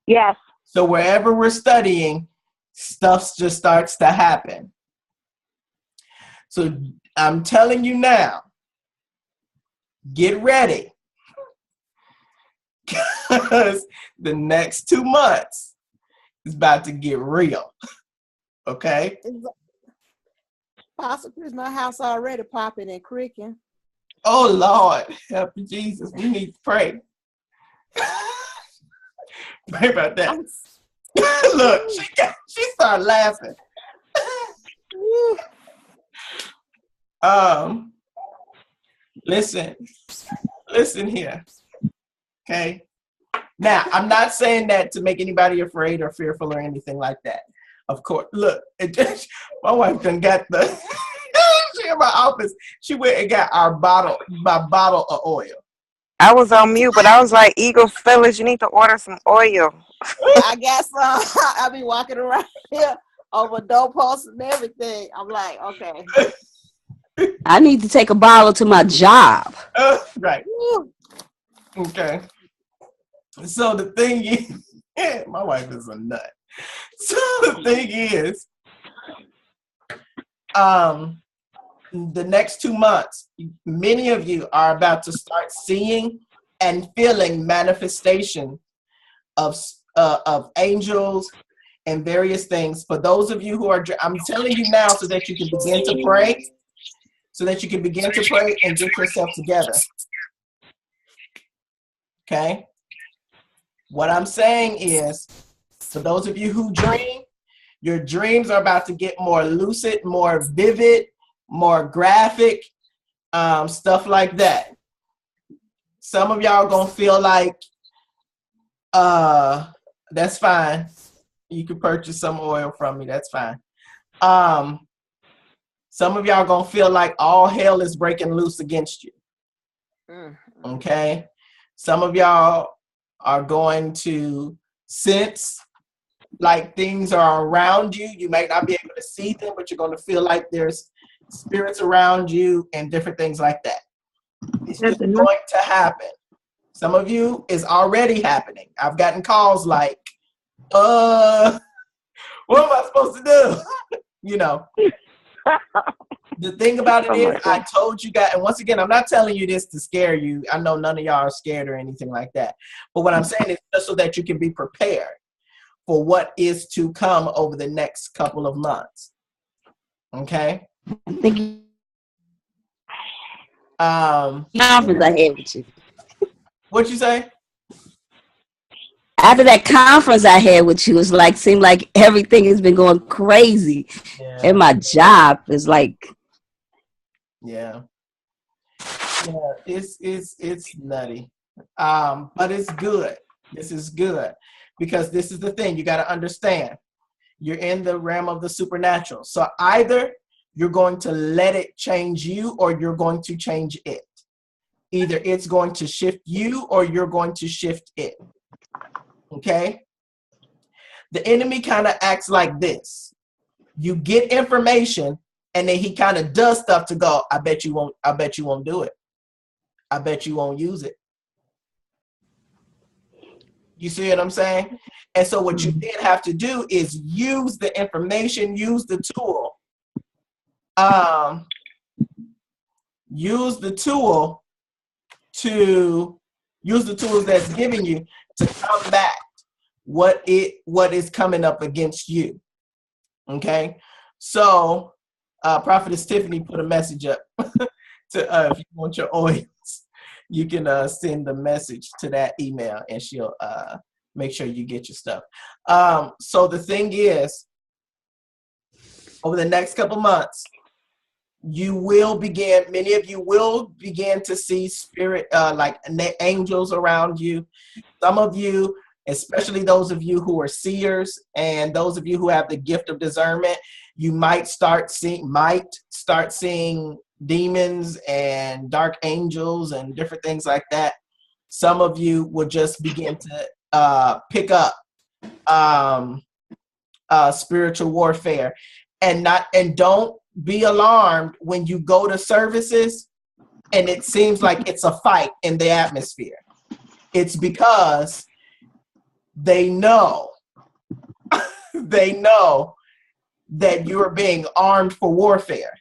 Yes. So wherever we're studying, stuff just starts to happen. So I'm telling you now, get ready. Because the next 2 months is about to get real. Okay? Apostle Chris, my house already popping and creaking. Oh, Lord. Help you, Jesus. We need to pray. Pray about that. Look, she started laughing. Listen here. Okay. Now, I'm not saying that to make anybody afraid or fearful or anything like that. Of course, look, my wife done got she in my office. She went and got my bottle of oil. I was on mute, but I was like, Eagle fellas, you need to order some oil. I got some. I be walking around here over doorposts and everything. I'm like, okay. I need to take a bottle to my job. Right. Okay. So the thing is, my wife is a nut. So the thing is, the next 2 months, many of you are about to start seeing and feeling manifestation of angels and various things. For those of you who are, I'm telling you now so that you can begin to pray, and get yourself together. Okay? What I'm saying is, for those of you who dream, your dreams are about to get more lucid, more vivid, more graphic, stuff like that. Some of y'all gonna feel like, that's fine. You can purchase some oil from me, that's fine. Some of y'all gonna feel like all hell is breaking loose against you. Okay? Some of y'all are going to sense like things are around you. You might not be able to see them, but you're going to feel like there's spirits around you and different things like that. It's just going to happen. Some of you is already happening. I've gotten calls like, what am I supposed to do? You know. The thing about it is, I told you guys, and once again, I'm not telling you this to scare you. I know none of y'all are scared or anything like that. But what I'm saying is just so that you can be prepared for what is to come over the next couple of months. Okay? Conference I had with you. What you say? After that conference I had with you, it's like seemed like everything has been going crazy. Yeah. And my job is like, Yeah. Yeah, it's nutty. But it's good. This is good because this is the thing you got to understand. You're in the realm of the supernatural. So either you're going to let it change you or you're going to change it. Either it's going to shift you or you're going to shift it. Okay? The enemy kind of acts like this. You get information and then he kind of does stuff to go, I bet you won't do it. I bet you won't use it. You see what I'm saying? And so what you then have to do is use the information, use the tool. Use the tools that's giving you to combat what is coming up against you. Okay? So Prophetess Tiffany put a message up to if you want your oils, you can send the message to that email and she'll make sure you get your stuff. So the thing is, over the next couple months, many of you will begin to see spirit, like angels around you. Some of you, especially those of you who are seers and those of you who have the gift of discernment, you might start seeing demons and dark angels and different things like that. Some of you will just begin to pick up spiritual warfare, and don't be alarmed when you go to services and it seems like it's a fight in the atmosphere. It's because they know that you're being armed for warfare.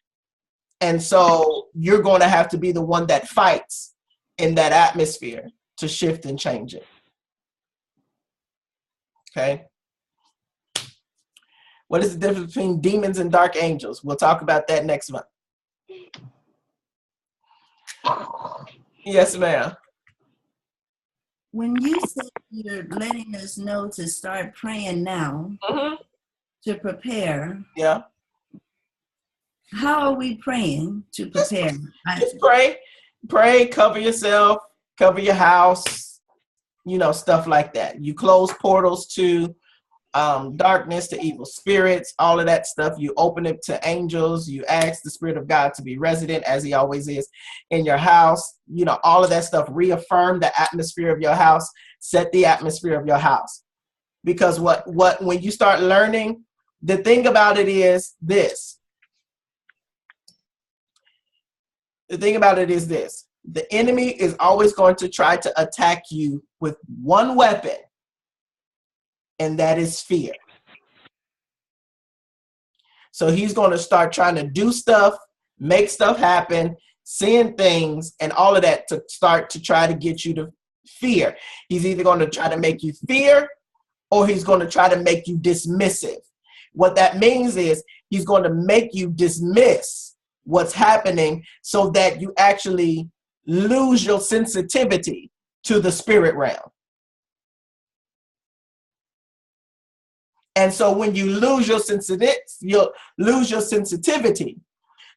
And so you're going to have to be the one that fights in that atmosphere to shift and change it. Okay? What is the difference between demons and dark angels? We'll talk about that next month. Yes, ma'am. When you say you're letting us know to start praying now, to prepare, yeah. How are we praying to prepare? Just pray, cover yourself, cover your house, stuff like that. You close portals to darkness, to evil spirits, all of that stuff. You open it to angels. You ask the Spirit of God to be resident, as he always is, in your house. All of that stuff. Reaffirm the atmosphere of your house. Set the atmosphere of your house. Because when you start learning, the thing about it is this. The thing about it is this. The enemy is always going to try to attack you with one weapon, and that is fear. So he's going to start trying to do stuff, make stuff happen, seeing things, and all of that to start to try to get you to fear. He's either going to try to make you fear, or he's going to try to make you dismissive. What that means is he's going to make you dismiss what's happening so that you actually lose your sensitivity to the spirit realm. And so when you lose your sensitivity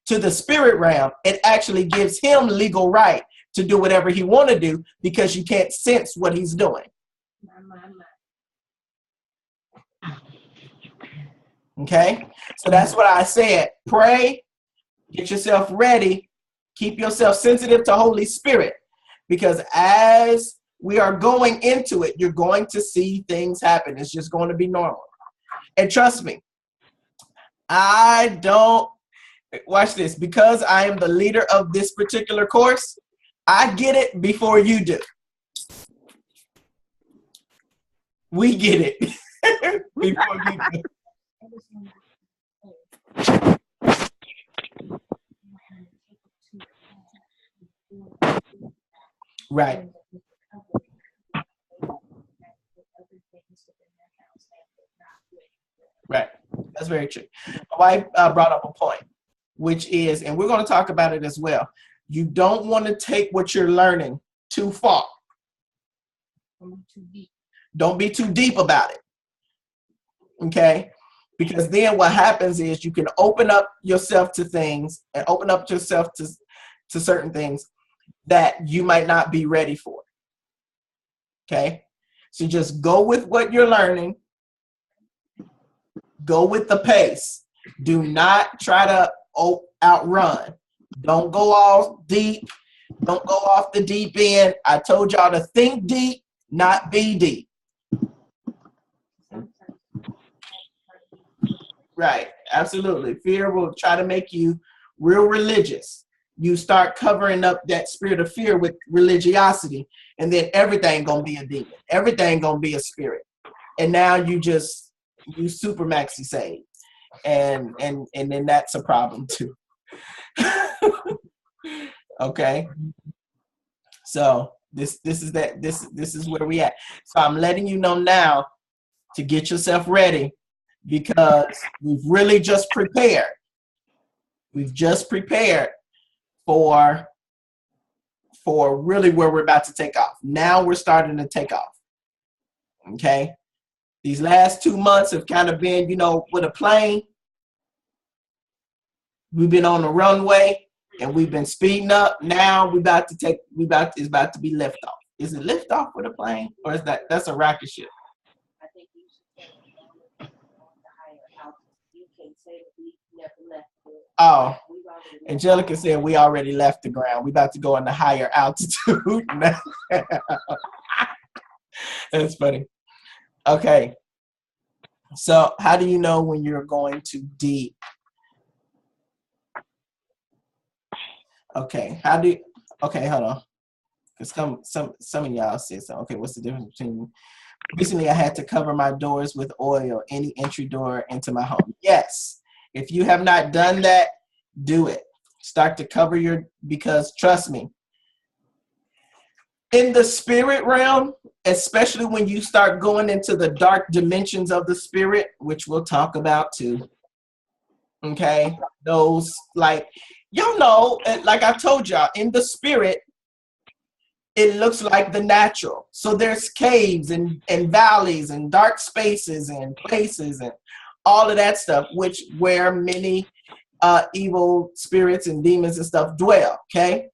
to the spirit realm, it actually gives him legal right to do whatever he want to do because you can't sense what he's doing. Okay? So that's what I said. Pray, get yourself ready, keep yourself sensitive to Holy Spirit, because as we are going into it, you're going to see things happen. It's just going to be normal. And trust me, watch this, because I am the leader of this particular course, I get it before you do. We get it before you do. Right. Right. That's very true. My wife brought up a point, which is, and we're going to talk about it as well, You don't want to take what you're learning too far. Don't be too deep about it. Okay? Because then what happens is you can open up yourself to things and open up yourself to certain things that you might not be ready for. Okay? So just go with what you're learning. Go with the pace. Do not try to outrun. Don't go all deep. Don't go off the deep end. I told y'all to think deep, not be deep. Right, absolutely. Fear will try to make you real religious. You start covering up that spirit of fear with religiosity, and then everything gonna be a demon. Everything gonna be a spirit. And now you super maxi saved. And then that's a problem too. Okay. So this is where we at. So I'm letting you know now to get yourself ready, because we've really just prepared. We've just prepared for really where we're about to take off. Now we're starting to take off. Okay. These last 2 months have kind of been, with a plane. We've been on the runway and we've been speeding up. Now it's about to be lift off. Is it lift off with a plane, or is that's a rocket ship? I think you should take it on the higher altitude. You can say that we never left the Oh, Angelica said we already left the ground. We about to go on the higher altitude now. That's funny. Okay. So how do you know when you're going too deep? Okay. Okay, hold on. Because some of y'all said so. Okay, what's the difference between? Recently, I had to cover my doors with oil, any entry door into my home. Yes. If you have not done that, do it. Start to cover because trust me, in the spirit realm, especially when you start going into the dark dimensions of the spirit, which we'll talk about too. Okay. Those, like, like I told y'all, in the spirit, it looks like the natural. So there's caves and valleys and dark spaces and places and all of that stuff, where many evil spirits and demons and stuff dwell. Okay.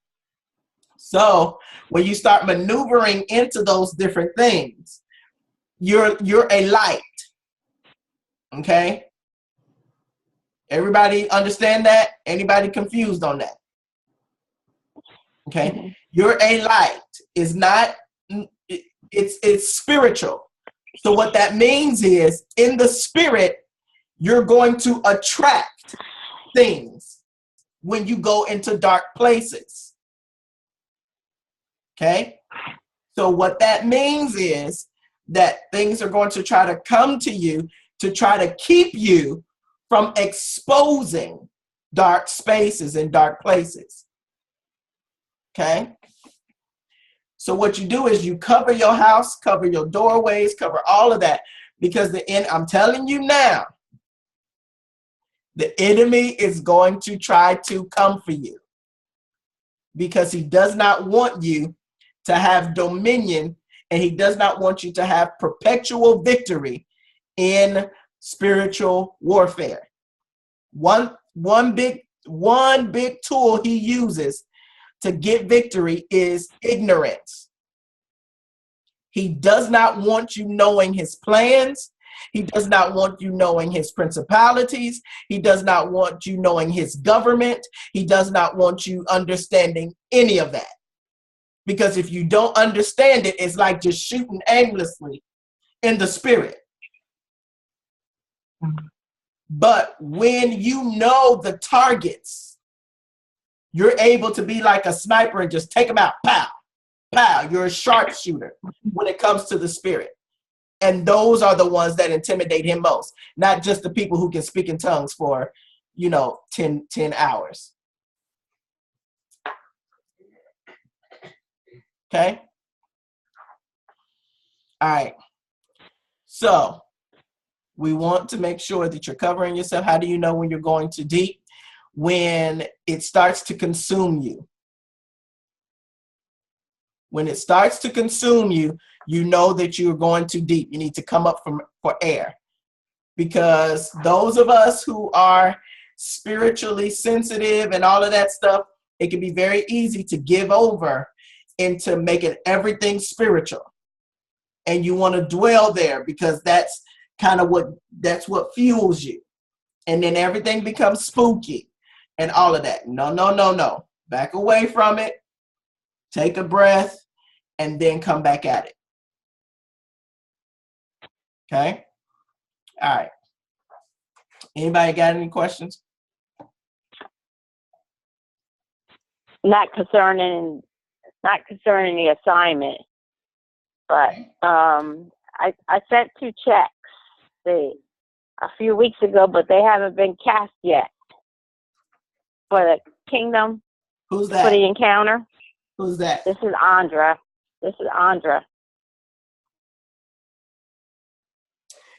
So when you start maneuvering into those different things, you're a light. Okay. Everybody understand that? Anybody confused on that? Okay. Mm-hmm. You're a light. It's spiritual. So what that means is, in the spirit, you're going to attract things when you go into dark places. Okay? So what that means is that things are going to try to come to you to try to keep you from exposing dark spaces and dark places. Okay? So what you do is you cover your house, cover your doorways, cover all of that, because I'm telling you now, the enemy is going to try to come for you, because he does not want you to have dominion, and he does not want you to have perpetual victory in spiritual warfare. One big tool he uses to get victory is ignorance. He does not want you knowing his plans. He does not want you knowing his principalities. He does not want you knowing his government. He does not want you understanding any of that. Because if you don't understand it, it's like just shooting aimlessly in the spirit. But when you know the targets, you're able to be like a sniper and just take them out. Pow, pow. You're a sharpshooter when it comes to the spirit. And those are the ones that intimidate him most. Not just the people who can speak in tongues for, 10 hours. Okay? All right. So we want to make sure that you're covering yourself. How do you know when you're going too deep? When it starts to consume you. When it starts to consume you, you know that you're going too deep. You need to come up for air. Because those of us who are spiritually sensitive and all of that stuff, it can be very easy to give over into making everything spiritual. And you want to dwell there because that's kind of what fuels you. And then everything becomes spooky and all of that. No, no, no, no. Back away from it. Take a breath and then come back at it. Okay? All right. Anybody got any questions? Not concerning the assignment, but I sent 2 checks a few weeks ago, but they haven't been cast yet for the kingdom. Who's that? For the encounter. Who's that? This is Andra.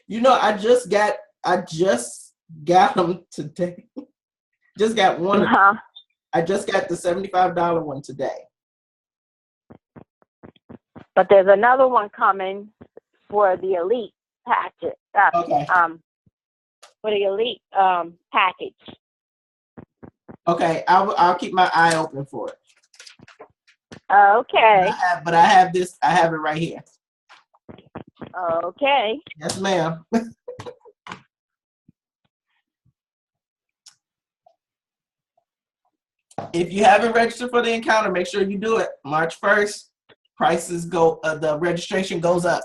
You know, I just got them today. Just got one. Uh-huh. I just got the $75 one today. But there's another one coming for the elite package. Okay. For the elite package. Okay, I'll keep my eye open for it. Okay. But I have this. I have it right here. Okay. Yes, ma'am. If you haven't registered for the encounter, make sure you do it. March 1st, prices go. The registration goes up.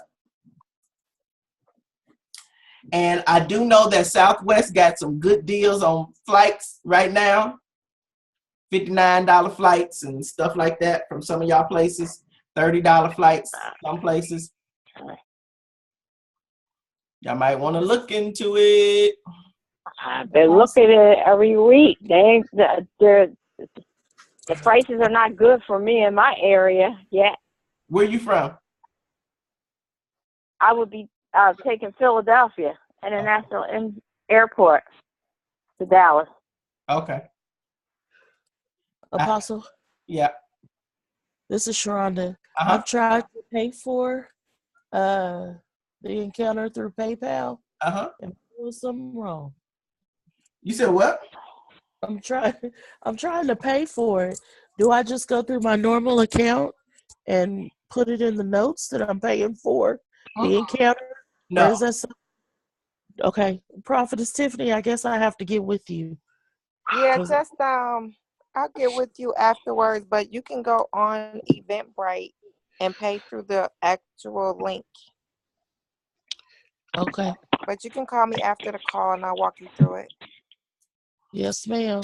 And I do know that Southwest got some good deals on flights right now. $59 flights and stuff like that from some of y'all places. $30 flights, some places. Y'all might want to look into it. I've been looking at it every week. The prices are not good for me in my area yet. Where you from? I would be taking Philadelphia International Airport to Dallas. Okay. Apostle? Yeah. This is Sharonda. I've tried to pay for the encounter through PayPal. And there was something wrong. You said what? I'm trying to pay for it. Do I just go through my normal account and put it in the notes that I'm paying for the encounter? No. Or is that okay? Prophetess Tiffany, I guess I have to get with you. Yeah, just I'll get with you afterwards, but you can go on Eventbrite and pay through the actual link. Okay. But you can call me after the call and I'll walk you through it. Yes, ma'am.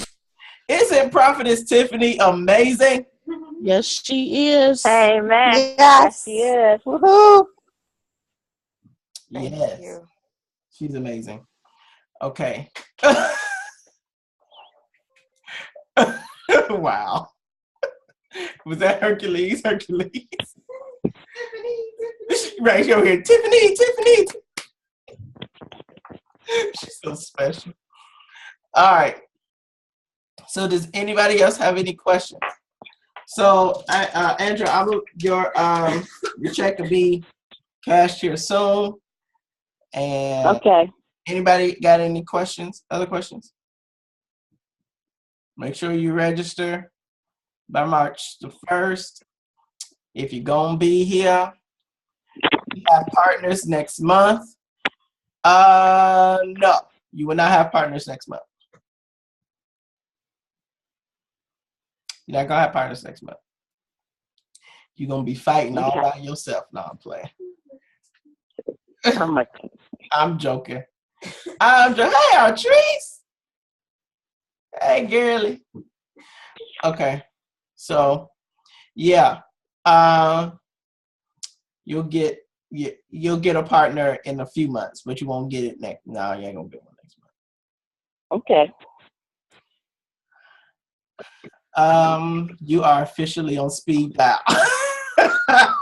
Isn't Prophetess Tiffany amazing? Yes, she is. Amen. Yes, she is. Woohoo! Yes. She's amazing. Okay. Wow. Was that Hercules? Tiffany. Right over here. Tiffany. She's so special. All right. So does anybody else have any questions? So Andrew, your check will be cashed here soon. And okay. Anybody got any questions? Other questions? Make sure you register by March the 1st. If you're gonna be here, we have partners next month. No, you will not have partners next month. You're not gonna have partners next month. You're gonna be fighting all by yourself. No, I'm playing. I'm joking. Hey, Artrice. Hey, girly. Okay, so yeah, you'll get a partner in a few months, but you won't get it next. No, you ain't gonna get one next month. Okay. You are officially on speed dial.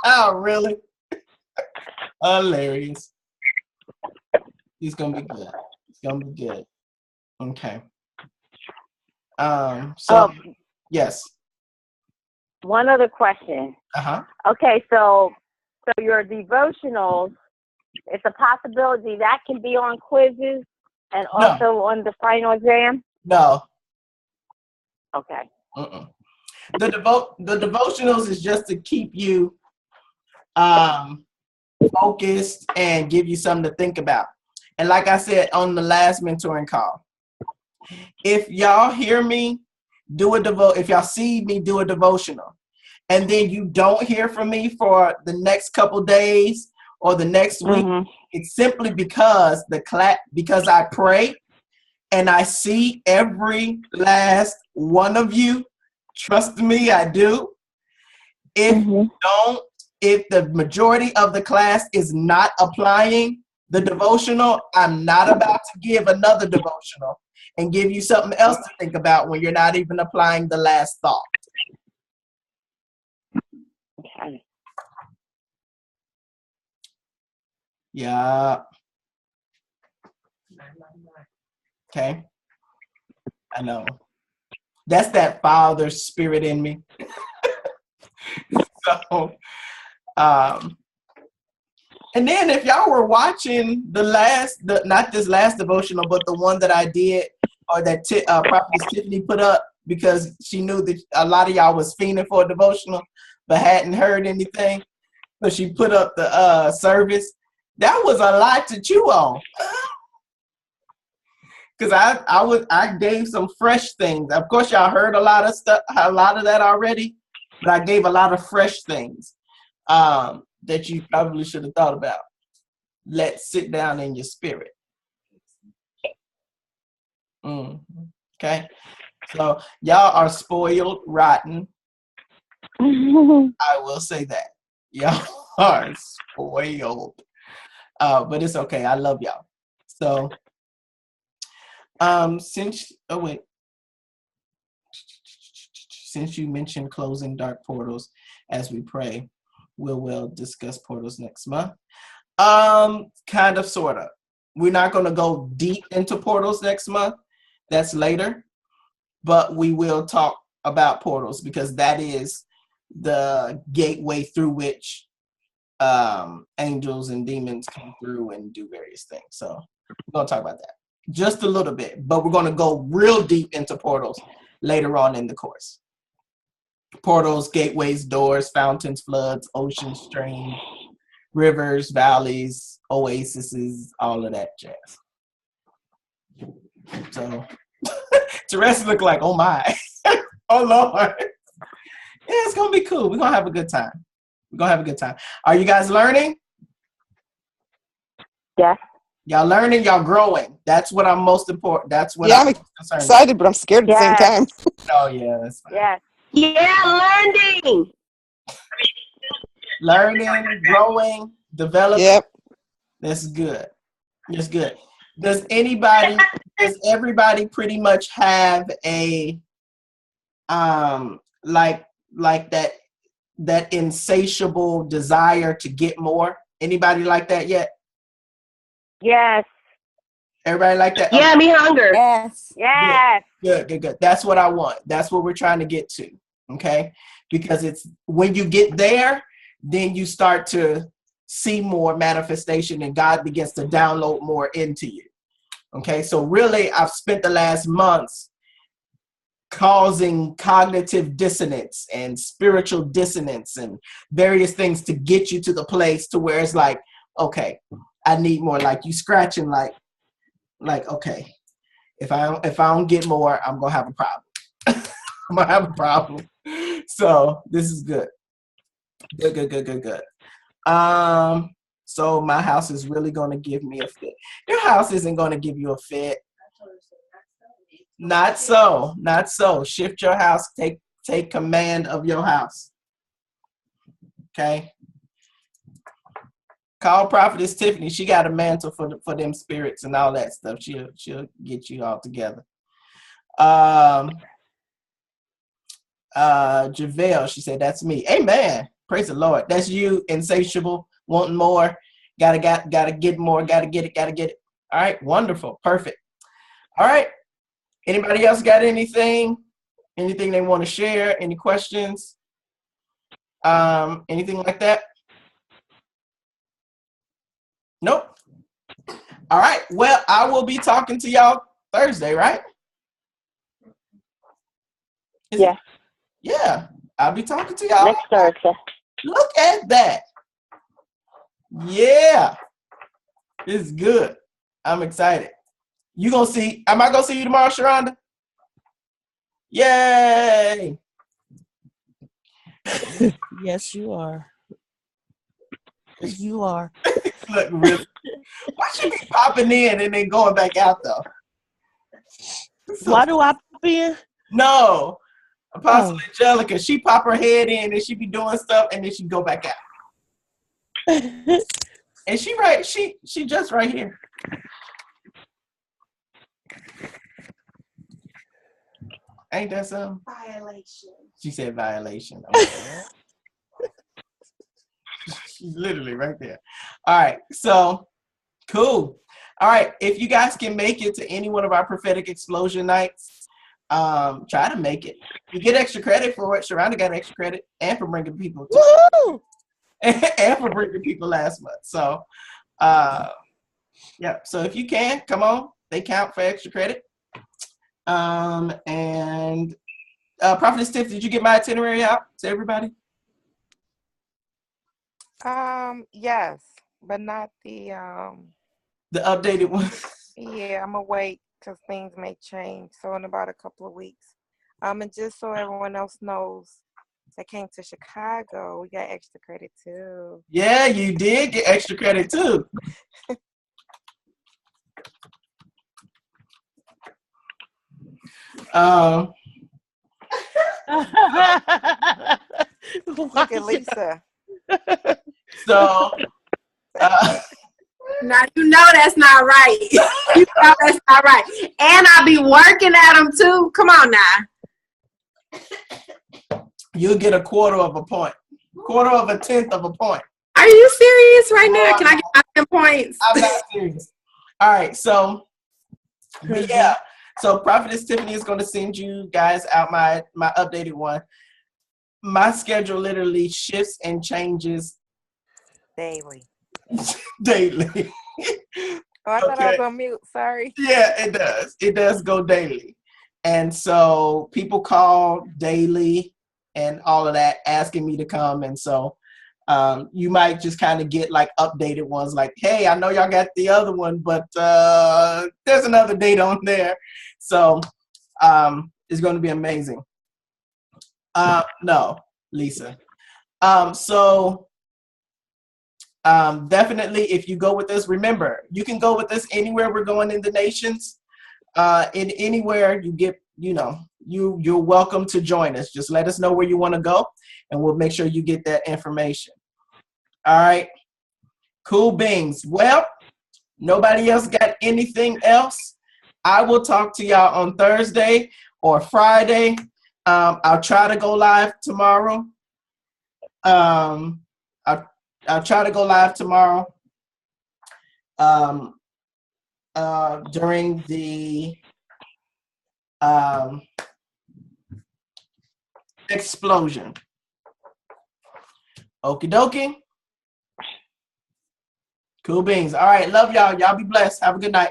Oh, really? Hilarious. It's gonna be good. It's gonna be good. Okay. Yes. one other question. Okay, so your devotionals, it's a possibility that can be on quizzes and also on the final exam? No. Okay. The devotionals is just to keep you focused and give you something to think about. And like I said on the last mentoring call, if y'all hear me if y'all see me do a devotional, and then you don't hear from me for the next couple days or the next week, it's simply because because I pray and I see every last one of you. Trust me, I do. If the majority of the class is not applying the devotional, I'm not about to give another devotional and give you something else to think about when you're not even applying the last thought. Okay. Yeah. Okay. I know. That's that Father spirit in me. So, and then if y'all were watching not this last devotional, but the one that I did, or that Prophetess Tiffany put up, because she knew that a lot of y'all was fiending for a devotional, but hadn't heard anything. So she put up the service. That was a lot to chew on. Because I gave some fresh things. Of course, y'all heard a lot of that already, but I gave a lot of fresh things that you probably should have thought about. Let's sit down in your spirit. Okay, so y'all are spoiled rotten. I will say that y'all are spoiled, but it's okay. I love y'all. So, since you mentioned closing dark portals as we pray, we'll discuss portals next month. Kind of, sort of. We're not going to go deep into portals next month. That's later. But we will talk about portals because that is the gateway through which angels and demons come through and do various things. So we're going to talk about that just a little bit. But we're going to go real deep into portals later on in the course. Portals, gateways, doors, fountains, floods, oceans, streams, rivers, valleys, oases, all of that jazz. So Teresa look like, oh my, oh Lord. Yeah, it's gonna be cool. We're gonna have a good time. Are you guys learning? Yes. Y'all learning, y'all growing. That's what I'm most important. That's what I'm excited, but I'm scared at the same time. Oh yeah, that's fine. Yes. Yeah, learning. Learning, growing, developing. Yep. That's good. That's good. Does everybody pretty much have a like that insatiable desire to get more? Anybody like that yet? Yes. Everybody like that? Yeah, me hunger. Yes. Yes. Good. That's what I want. That's what we're trying to get to. Okay? Because it's when you get there, then you start to see more manifestation and God begins to download more into you. Okay? So really, I've spent the last months causing cognitive dissonance and spiritual dissonance and various things to get you to the place to where it's like, okay, I need more. Like you scratching like okay, if I don't get more, I'm gonna have a problem. I'm gonna have a problem. So this is good. Good. So my house is really gonna give me a fit. Your house isn't gonna give you a fit. Not so. Shift your house. Take command of your house. Okay. Call Prophetess Tiffany. She got a mantle for them spirits and all that stuff. She'll get you all together. JaVale, she said, that's me. Amen. Praise the Lord. That's you, insatiable, wanting more. Gotta get more. Gotta get it. All right. Wonderful. Perfect. All right. Anybody else got anything they want to share? Any questions? Anything like that? Nope. All right. Well, I will be talking to y'all Thursday, right? Yeah. Yeah. I'll be talking to y'all Next Thursday. Look at that. Yeah. It's good. I'm excited. You gonna see, am I gonna see you tomorrow, Sharonda? Yay. Yes, you are. Yes, you are. Look, really. Why should be popping in and then going back out though? So, why do I pop in? No. Apostle Angelica, she pop her head in and she be doing stuff and then she go back out. And she right, she just right here. Ain't that something? Violation. She said violation. Okay. She's literally right there. All right, so cool. All right, if you guys can make it to any one of our prophetic explosion nights, try to make it. You get extra credit for it. Sharonda got extra credit and for bringing people to Woohoo! and for bringing people last month. So, yeah. So if you can, come on. They count for extra credit. And Prophetess Tiff, did you get my itinerary out to everybody? Yes, but not the updated one. Yeah, I'm gonna wait because things may change. So in about a couple of weeks. And just so everyone else knows that came to Chicago, we got extra credit too. Yeah, you did get extra credit too. Look at Lisa. So, now you know that's not right. You know that's not right. And I be working at them too. Come on now. You'll get a quarter of a point. Quarter of a tenth of a point. Are you serious right now? Can I get my 10 points? I'm not serious. All right, so yeah. So Prophetess Tiffany is going to send you guys out my updated one. My schedule literally shifts and changes daily. Daily. Oh, I thought I was on mute. Sorry. Yeah, it does. It does go daily. And so people call daily and all of that asking me to come. And so you might just kind of get like updated ones like, hey, I know y'all got the other one, but there's another date on there. So it's going to be amazing. No, Lisa. So definitely, if you go with us, remember, you can go with us anywhere we're going in the nations. In anywhere you get, you're welcome to join us. Just let us know where you want to go, and we'll make sure you get that information. All right. Cool beans. Well, nobody else got anything else. I will talk to y'all on Thursday or Friday. I'll try to go live tomorrow. I'll try to go live tomorrow during the explosion. Okie dokie. Cool beans. All right. Love y'all. Y'all be blessed. Have a good night.